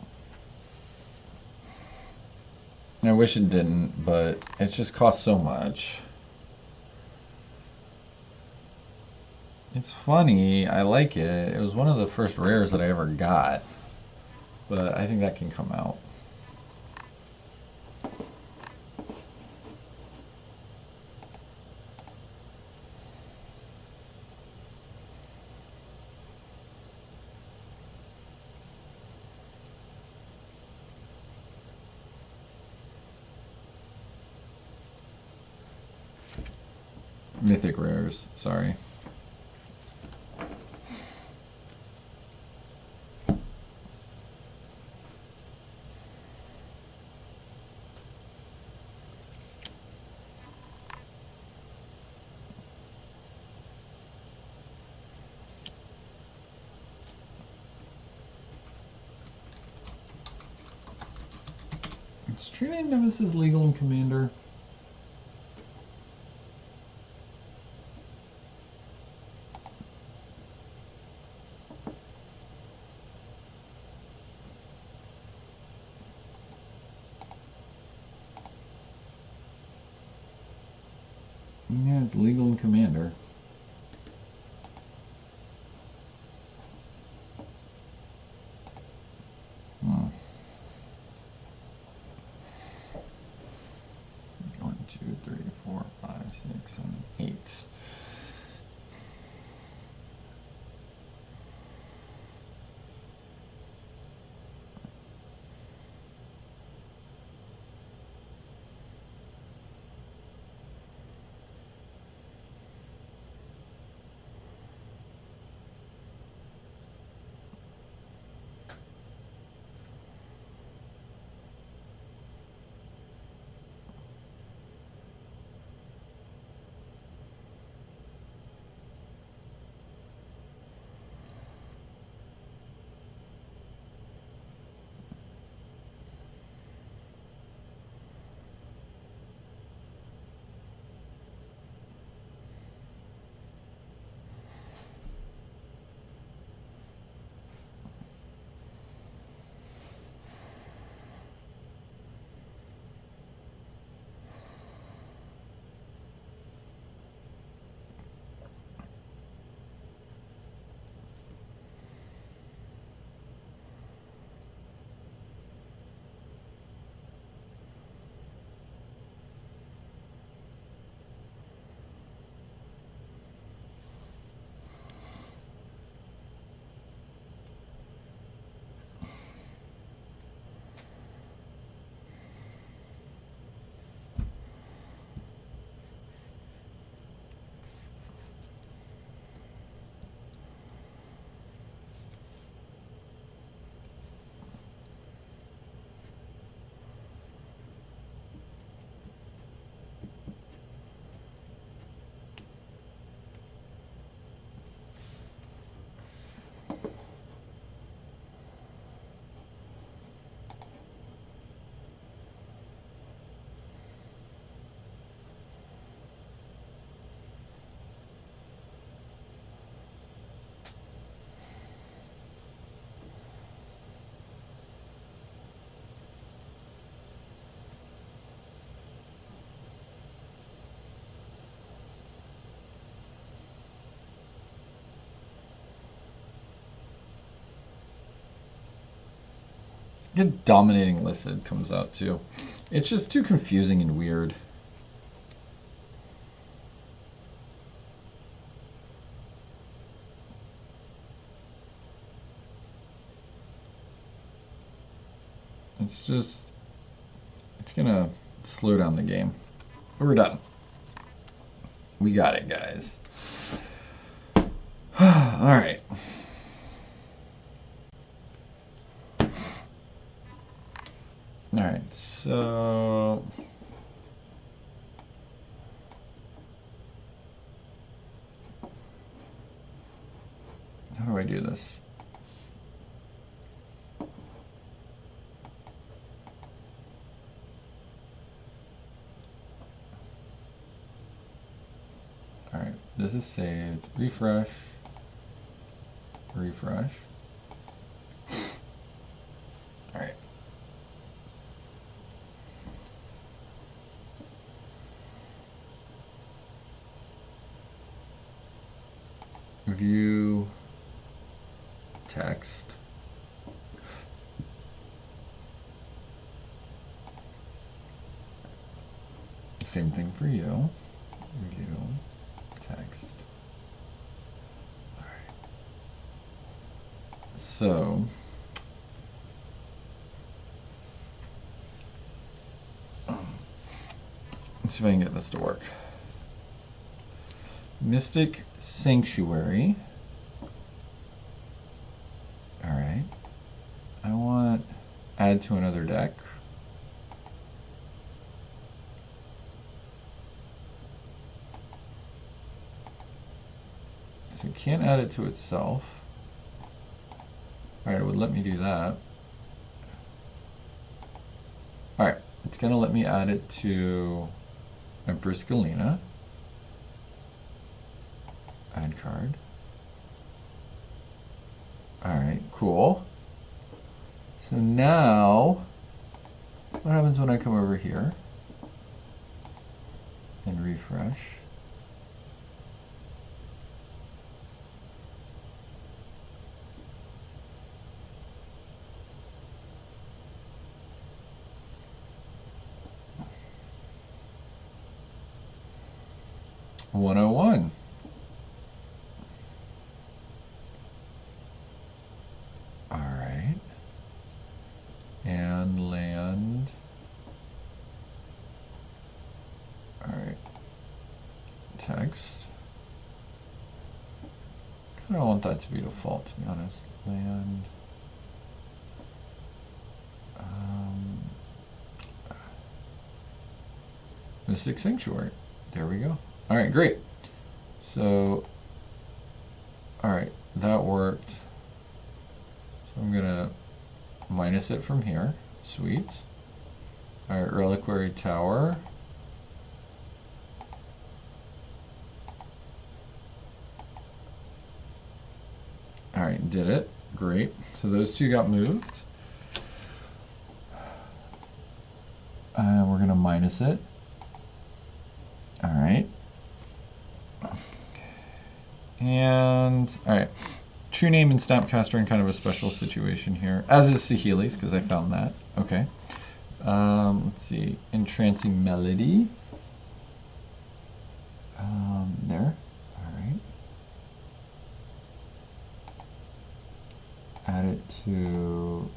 I wish it didn't, but it just costs so much. It's funny, I like it. It was one of the first rares that I ever got. But I think that can come out. Mythic rares, sorry. Is Trinity Nemesis legal in Commander? Yeah, it's legal in Commander. Hmm. 1, 2, 3, 4, 5, 6, 7, 8. Get Dominating Listed comes out too. It's just too confusing and weird. It's gonna slow down the game. We're done. We got it, guys. All right. All right, so how do I do this? All right, this is saved. Refresh. Refresh. view text. Same thing for you. View text. All right. So let's see if I can get this to work. Mystic Sanctuary. All right. I want add to another deck. So it can't add it to itself. All right, it would let me do that. All right, it's gonna let me add it to Empress Galina. Add card. All right, cool. So now, what happens when I come over here and refresh? $101. All right. And land. All right. Text. I don't want that to be default, to be honest. Land. Mystic Sanctuary. There we go. All right, great. So, all right, that worked. So I'm gonna minus it from here. Sweet. All right, Reliquary Tower. All right, did it. Great. So those two got moved. We're gonna minus it. All right. And, all right. True Name and Snapcaster in kind of a special situation here, as is Saheeli's, because I found that. Okay. Let's see. Entrancing Melody. There. All right. Add it to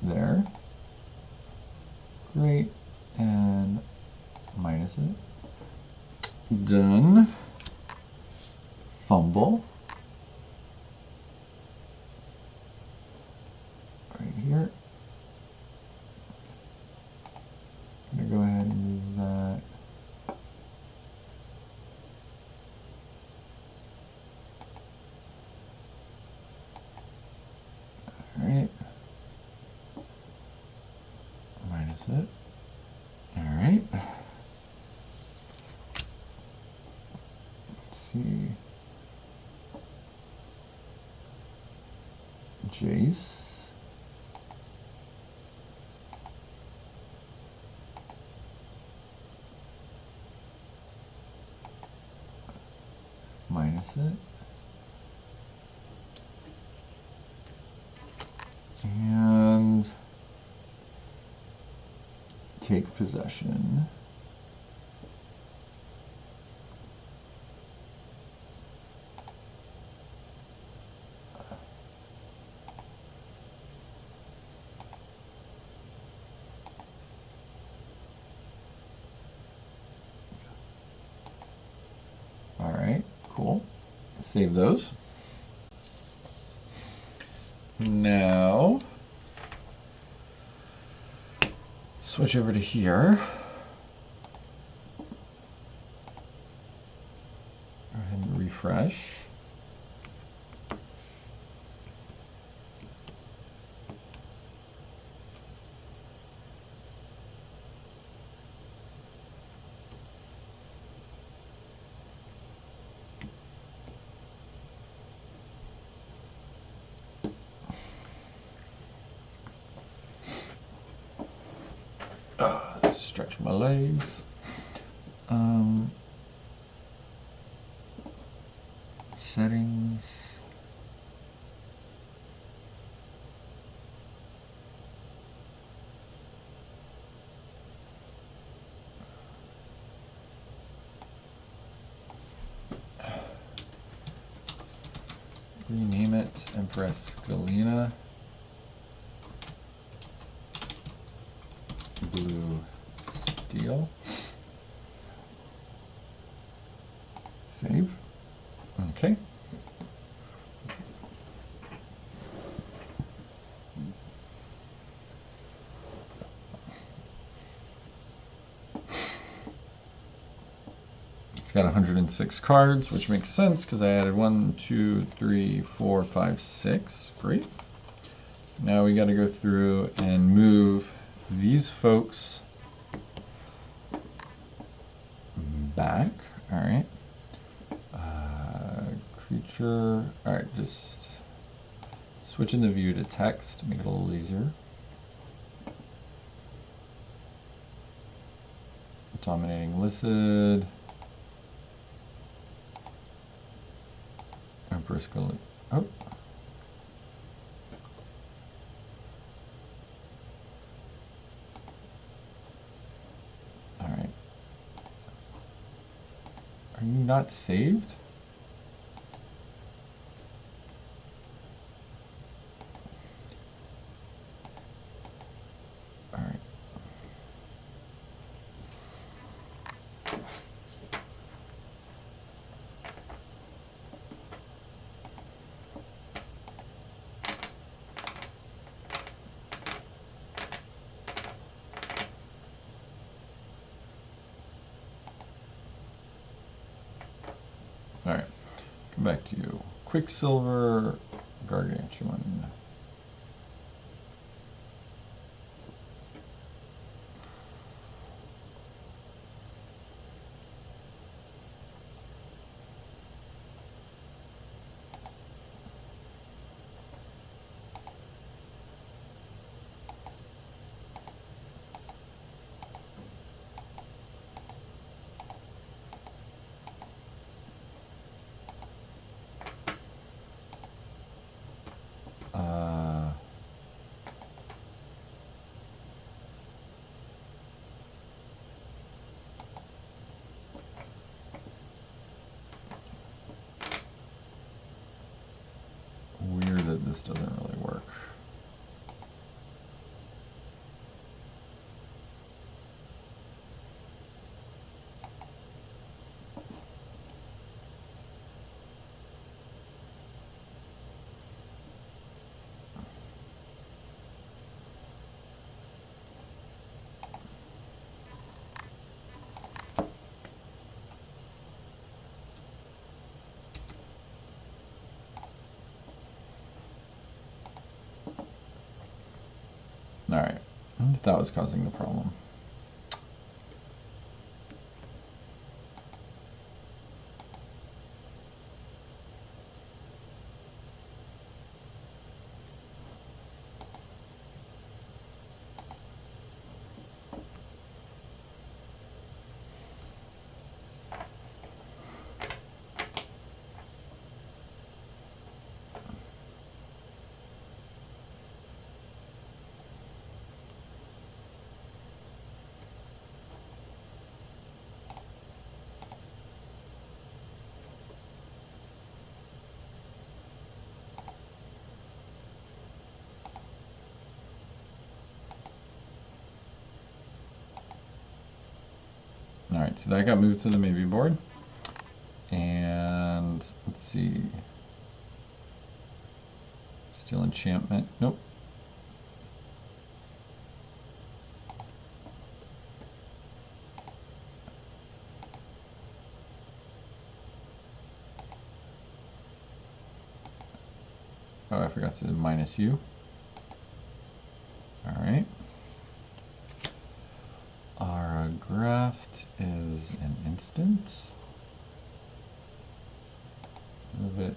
there. Great. And minus it. Done. Fumble. Right here. I'm gonna go ahead and move that. All right. Minus it. All right. Let's see. Jace. Minus it. And take possession. All right, cool. Save those. Now, switch over to here. Go ahead and refresh. Stretch my legs. settings. Rename it Empress Galina. Blue steel. Save. Okay. It's got 106 cards, which makes sense because I added 1, 2, 3, 4, 5, 6. Great. Now we got to go through and move these folks back. All right. Creature. All right, just switching the view to text to make it a little easier. Dominating listed. Empress Galina. Oh. All right. Are you not saved? All right. All right, come back to you. Quicksilver, Gargantuan. Weird that this doesn't really work. All right, that was causing the problem. All right, so that got moved to the maybe board. And let's see. Still enchantment. Nope. Oh, I forgot to minus U. All right. Our graft is an instant. Move it.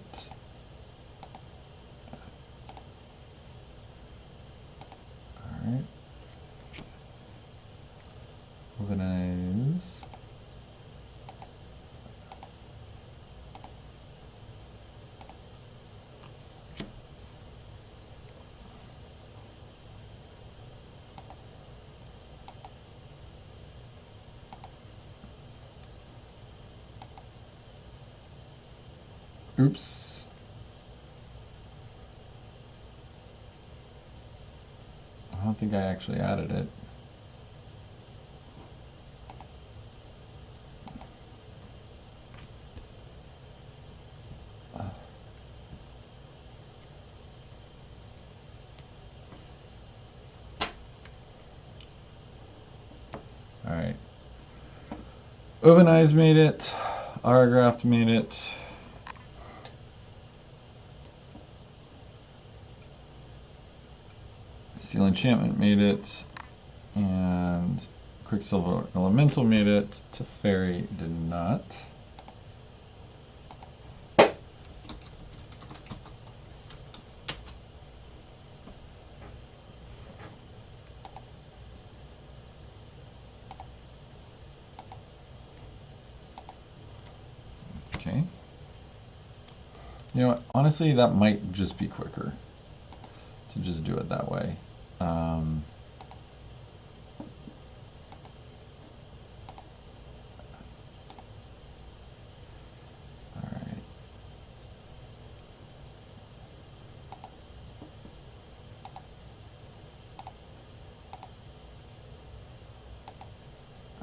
All right. Organize. Oops. I don't think I actually added it. All right. Ovenize made it. Autographed made it. Steel Enchantment made it. And Quicksilver Elemental made it. Teferi did not. Okay. You know what? Honestly, that might just be quicker to just do it that way. All right.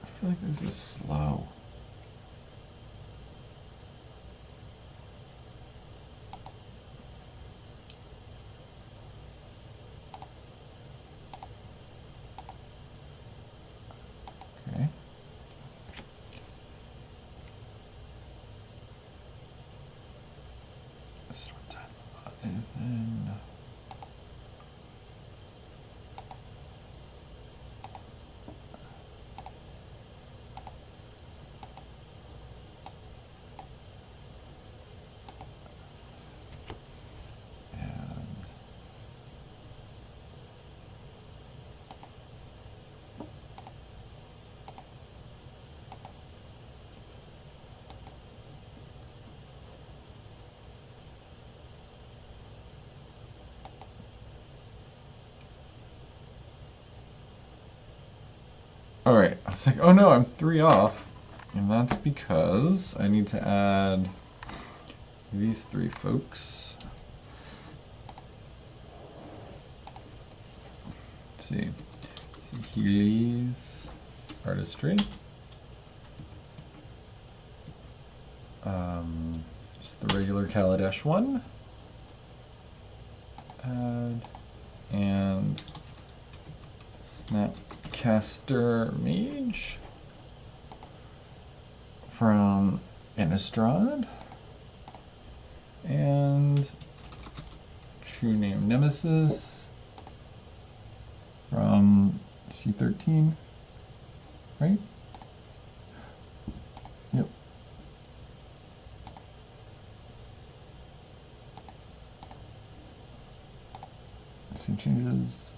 I feel like this is slow. Okay. Start time is in. All right, I was like, oh no, I'm 3 off. And that's because I need to add these 3 folks. Let's see. Healy's Artistry. Just the regular Kaladesh one. Add. And Snapcaster Mage from Innistrad. And True Name Nemesis from C13, right? Yep. Some changes.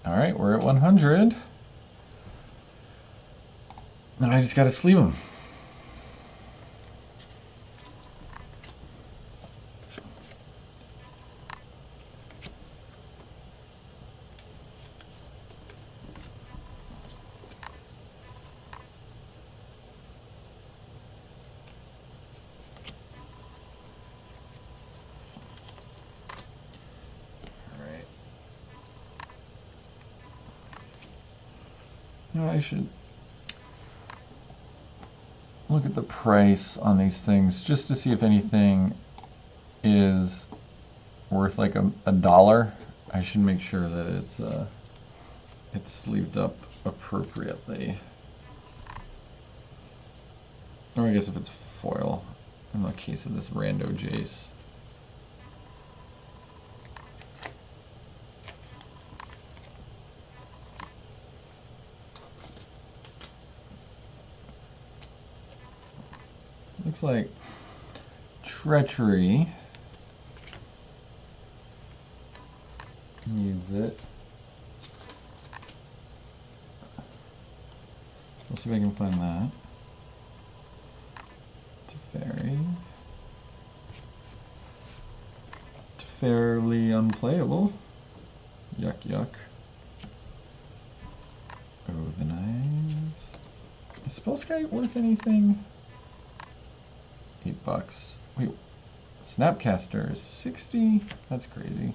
All right, we're at 100. Now I just got to sleeve them. I should look at the price on these things just to see if anything is worth like a dollar. I should make sure that it's sleeved up appropriately. Or I guess if it's foil, in the case of this rando Jace. Looks like Treachery needs it. Let's see if I can find that. Teferi. Fairly unplayable. Yuck, yuck. Is Spellskite worth anything? $8. Wait, Snapcaster is 60? That's crazy.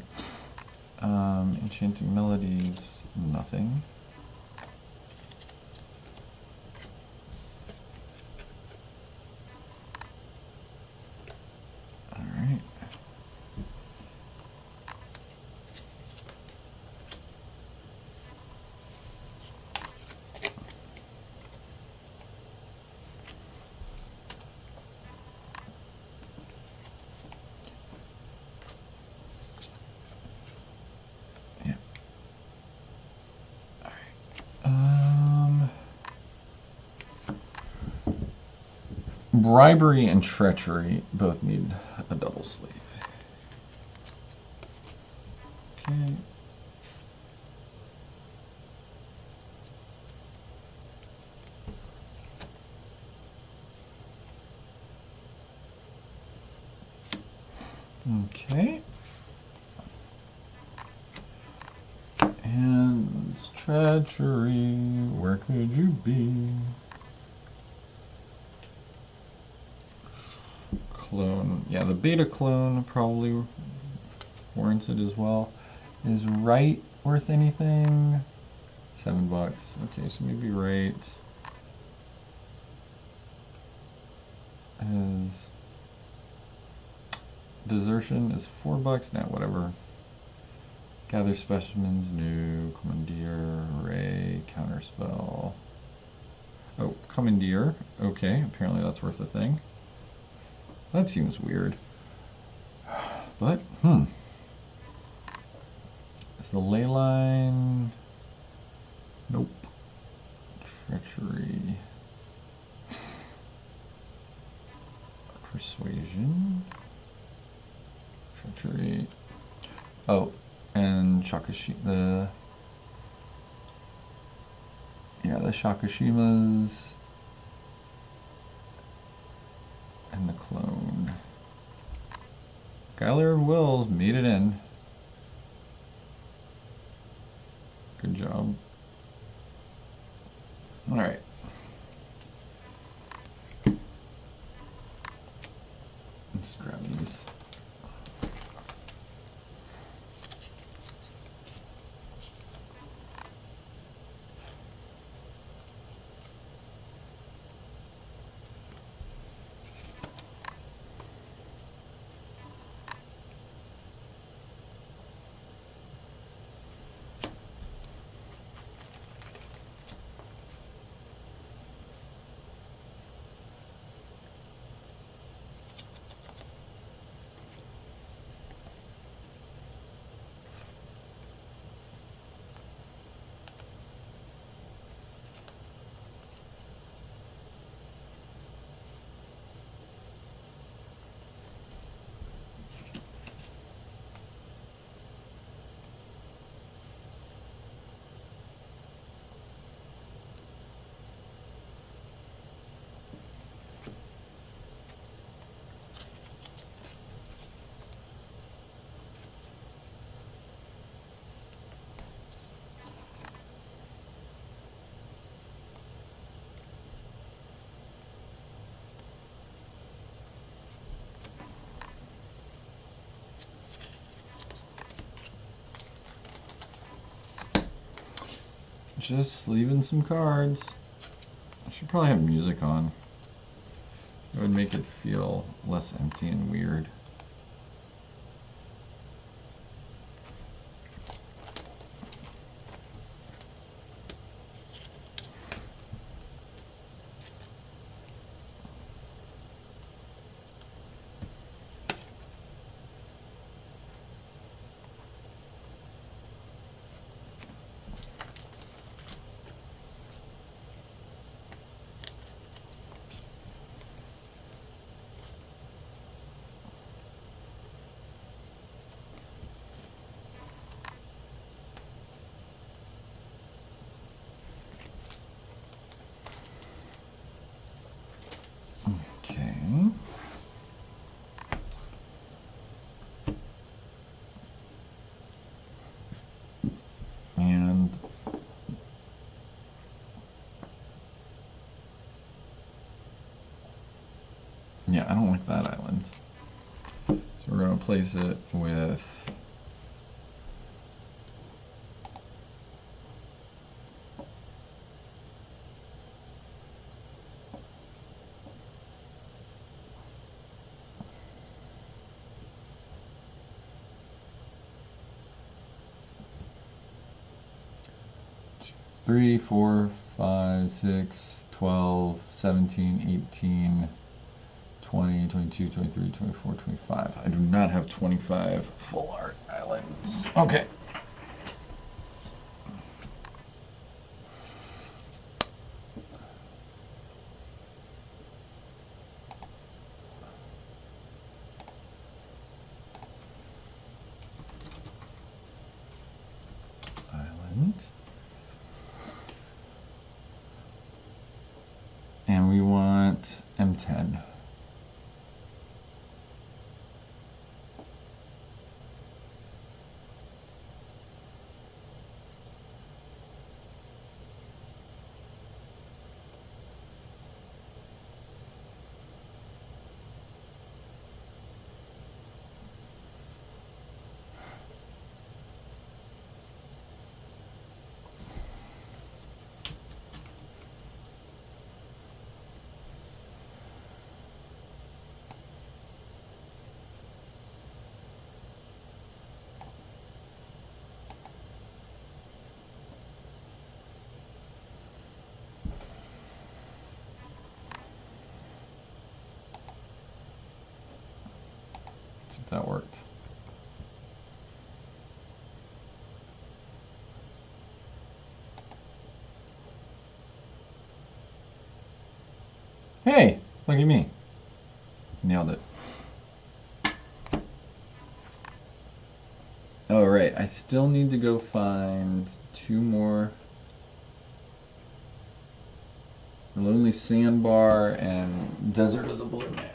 Enchanting Melodies, nothing. Alright. Bribery and treachery both need a double sleeve. Okay. Okay. And treachery, where could you be? Clone, yeah, the beta clone probably warrants it as well. Is right worth anything? $7. Okay, so maybe right is desertion is $4. Now whatever. Gather specimens, new, commandeer, array, counterspell. Oh, commandeer. Okay, apparently that's worth a thing. That seems weird. But, is the ley line? Nope. Treachery. Persuasion. Treachery. Oh, and Shakashima. The Shakashimas. And the clone. Skylar of Wills made it in. Good job. Alright. Let's grab these. Just leaving some cards. I should probably have music on. It would make it feel less empty and weird. Yeah, I don't like that island. So we're going to place it with... Three, 4, 5, 6, 12, 17, 18, 20, 22, 23, 24, 25. I do not have 25 full art islands. Okay. Island. And we want M10. Let's see if that worked. Hey, look at me. Nailed it. Oh, right. I still need to go find 2 more. The Lonely Sandbar and Desert of the Blue Man.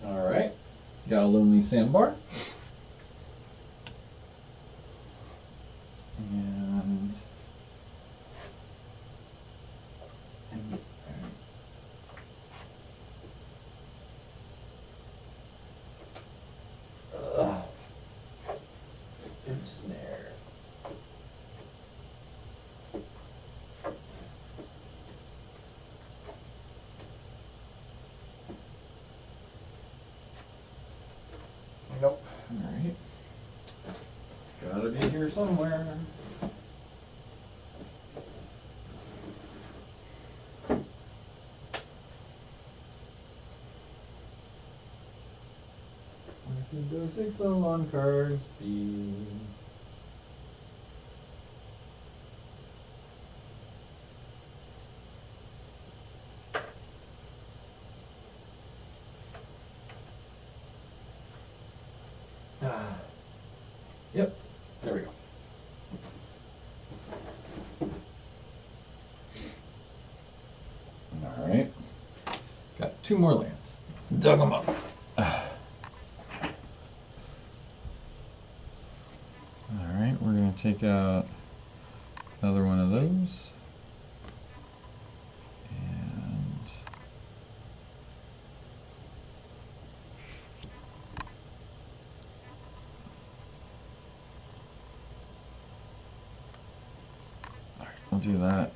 All right, got a Lonely Sandbar. And snare. Nope. All right. Gotta be here somewhere. I can go 6 on card speed. Yep, there we go. All right. Got 2 more lands. Dug them up. All right, we're going to take out another one of those. And all right, we'll do that.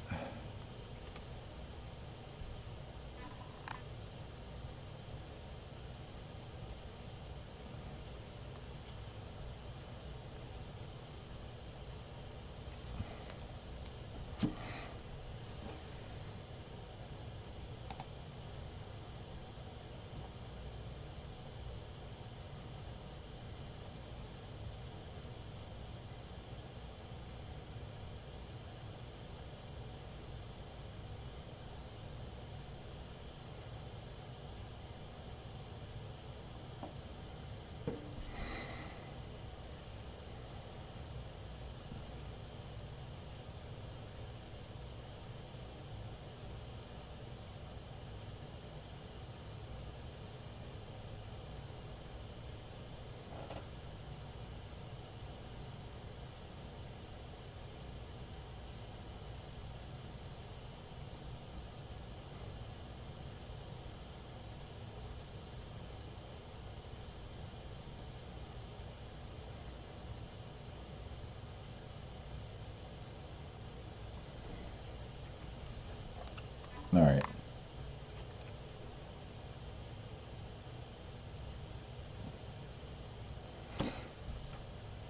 All right.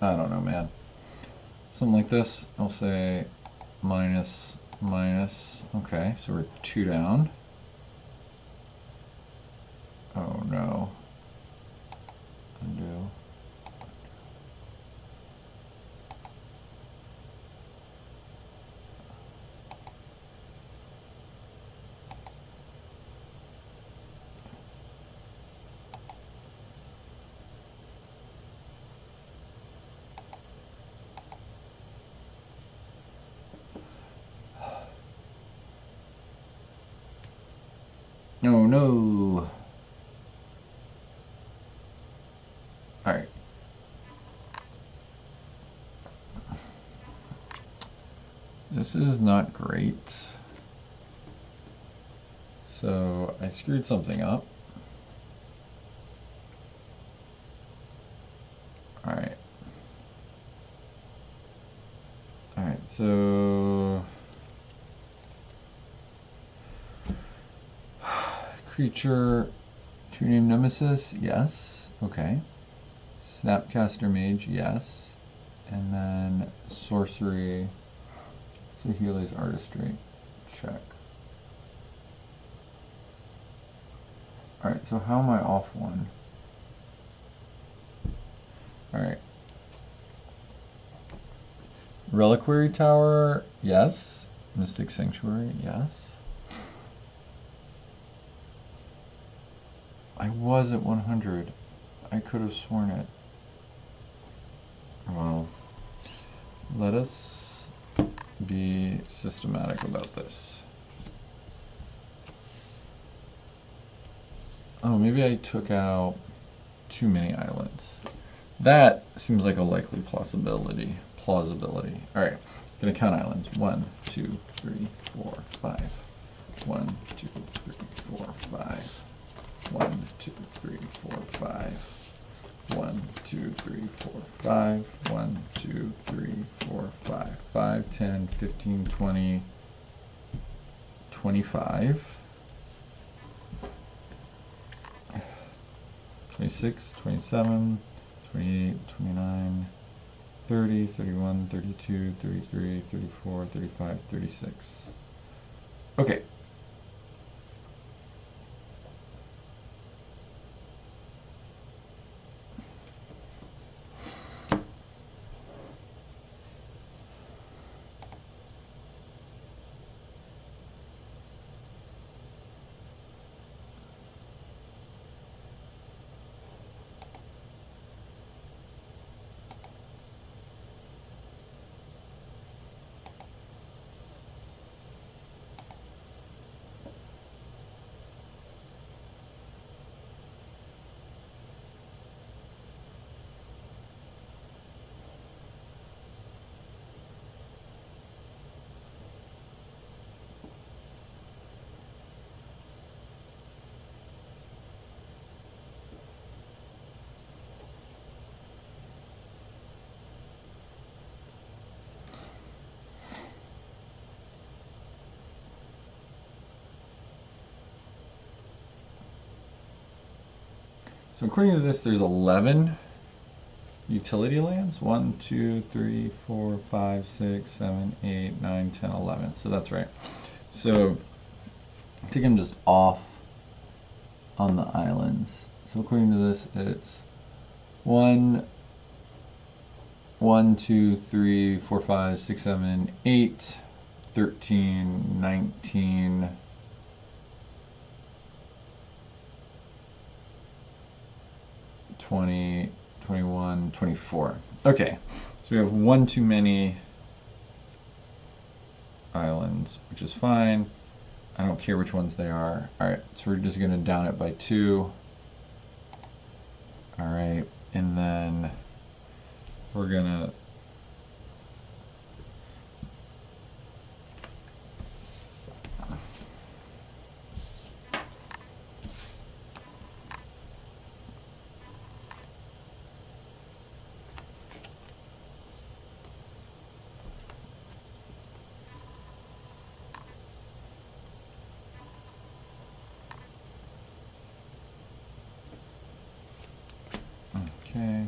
I don't know, man. Something like this, I'll say minus, minus. Okay, so we're 2 down. Oh no. Undo. Oh no. All right. This is not great. So I screwed something up. All right. All right, so creature, true name Nemesis, yes. Okay. Snapcaster Mage, yes. And then sorcery, Saheeli's Artistry, check. Alright, so how am I off one? Alright. Reliquary Tower, yes. Mystic Sanctuary, yes. I was at 100. I could have sworn it. Well, let us be systematic about this. Oh, maybe I took out too many islands. That seems like a likely plausibility. All right, gonna count islands. 1, 2, 3, 4, 5. 1, 2, 3, 4, 5. 1, 2, 3, 4, 5. 1, 2, 3, 4, 5. 1, 2, 3, 4, 5. 5, 10, 15, 20, 25. 26, 27, 28, 29, 30, 31, 32, 33, 34, 35, 36. Okay. So according to this, there's 11 utility lands. 1, 2, 3, 4, 5, 6, 7, 8, 9, 10, 11. So that's right. So I think I'm just off on the islands. So according to this, it's 1, 2, 3, 4, 5, 6, 7, 8, 13, 19, 20, 21, 24. Okay, so we have one too many islands, which is fine. I don't care which ones they are. All right, so we're just gonna down it by 2. All right, and then we're gonna okay.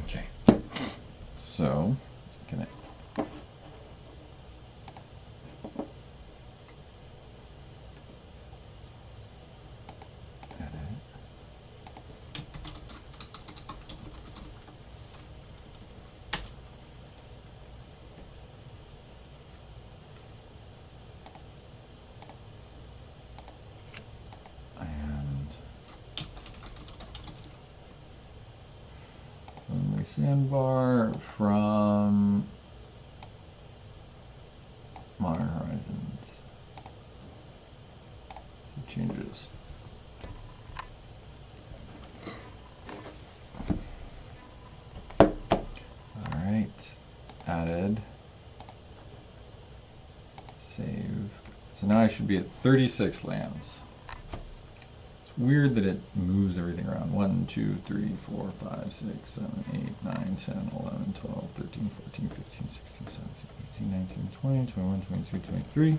Okay, so can I edit? And friendly sandbar from Modern Horizons. Changes. All right, added. Save. So now I should be at 36 lands. It's weird that it moves everything around. 1, 2, 3, 4, 5, 6, 7, 8, 9, 10, 11, 12, 13, 14, 15, 16, 17, 18, 19, 20, 21, 22, 23,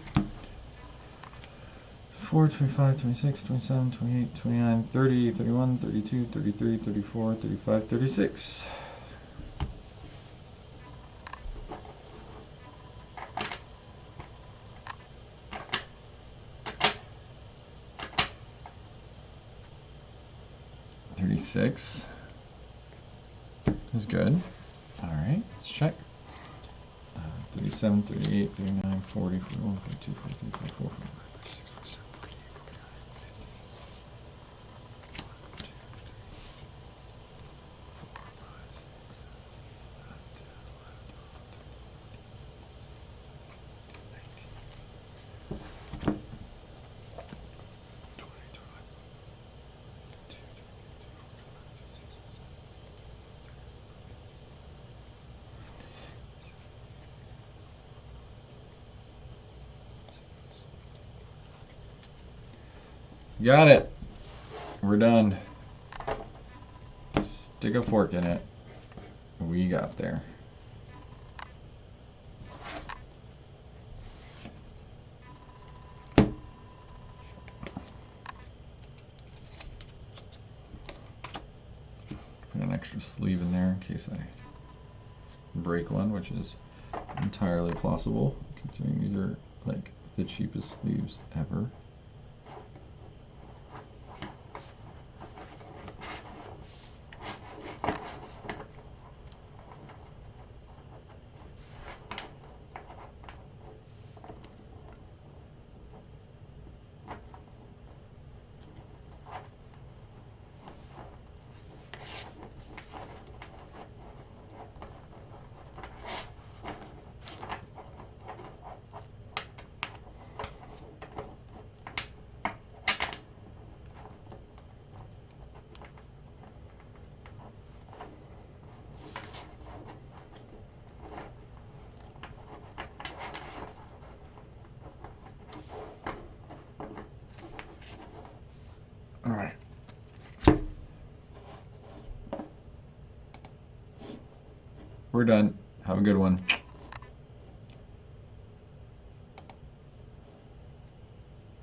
24, 25, 26, 27, 28, 29, 30, 31, 32, 33, 34, 35, 36. Is good. All right, let's check. 37, 38, 39, 40, 41, 42, 43, 44, 45, 46, 47, 48, 49, 50. Got it. We're done. Stick a fork in it. We got there. Put an extra sleeve in there in case I break one, which is entirely possible, considering these are like the cheapest sleeves ever. We're done. Have a good one.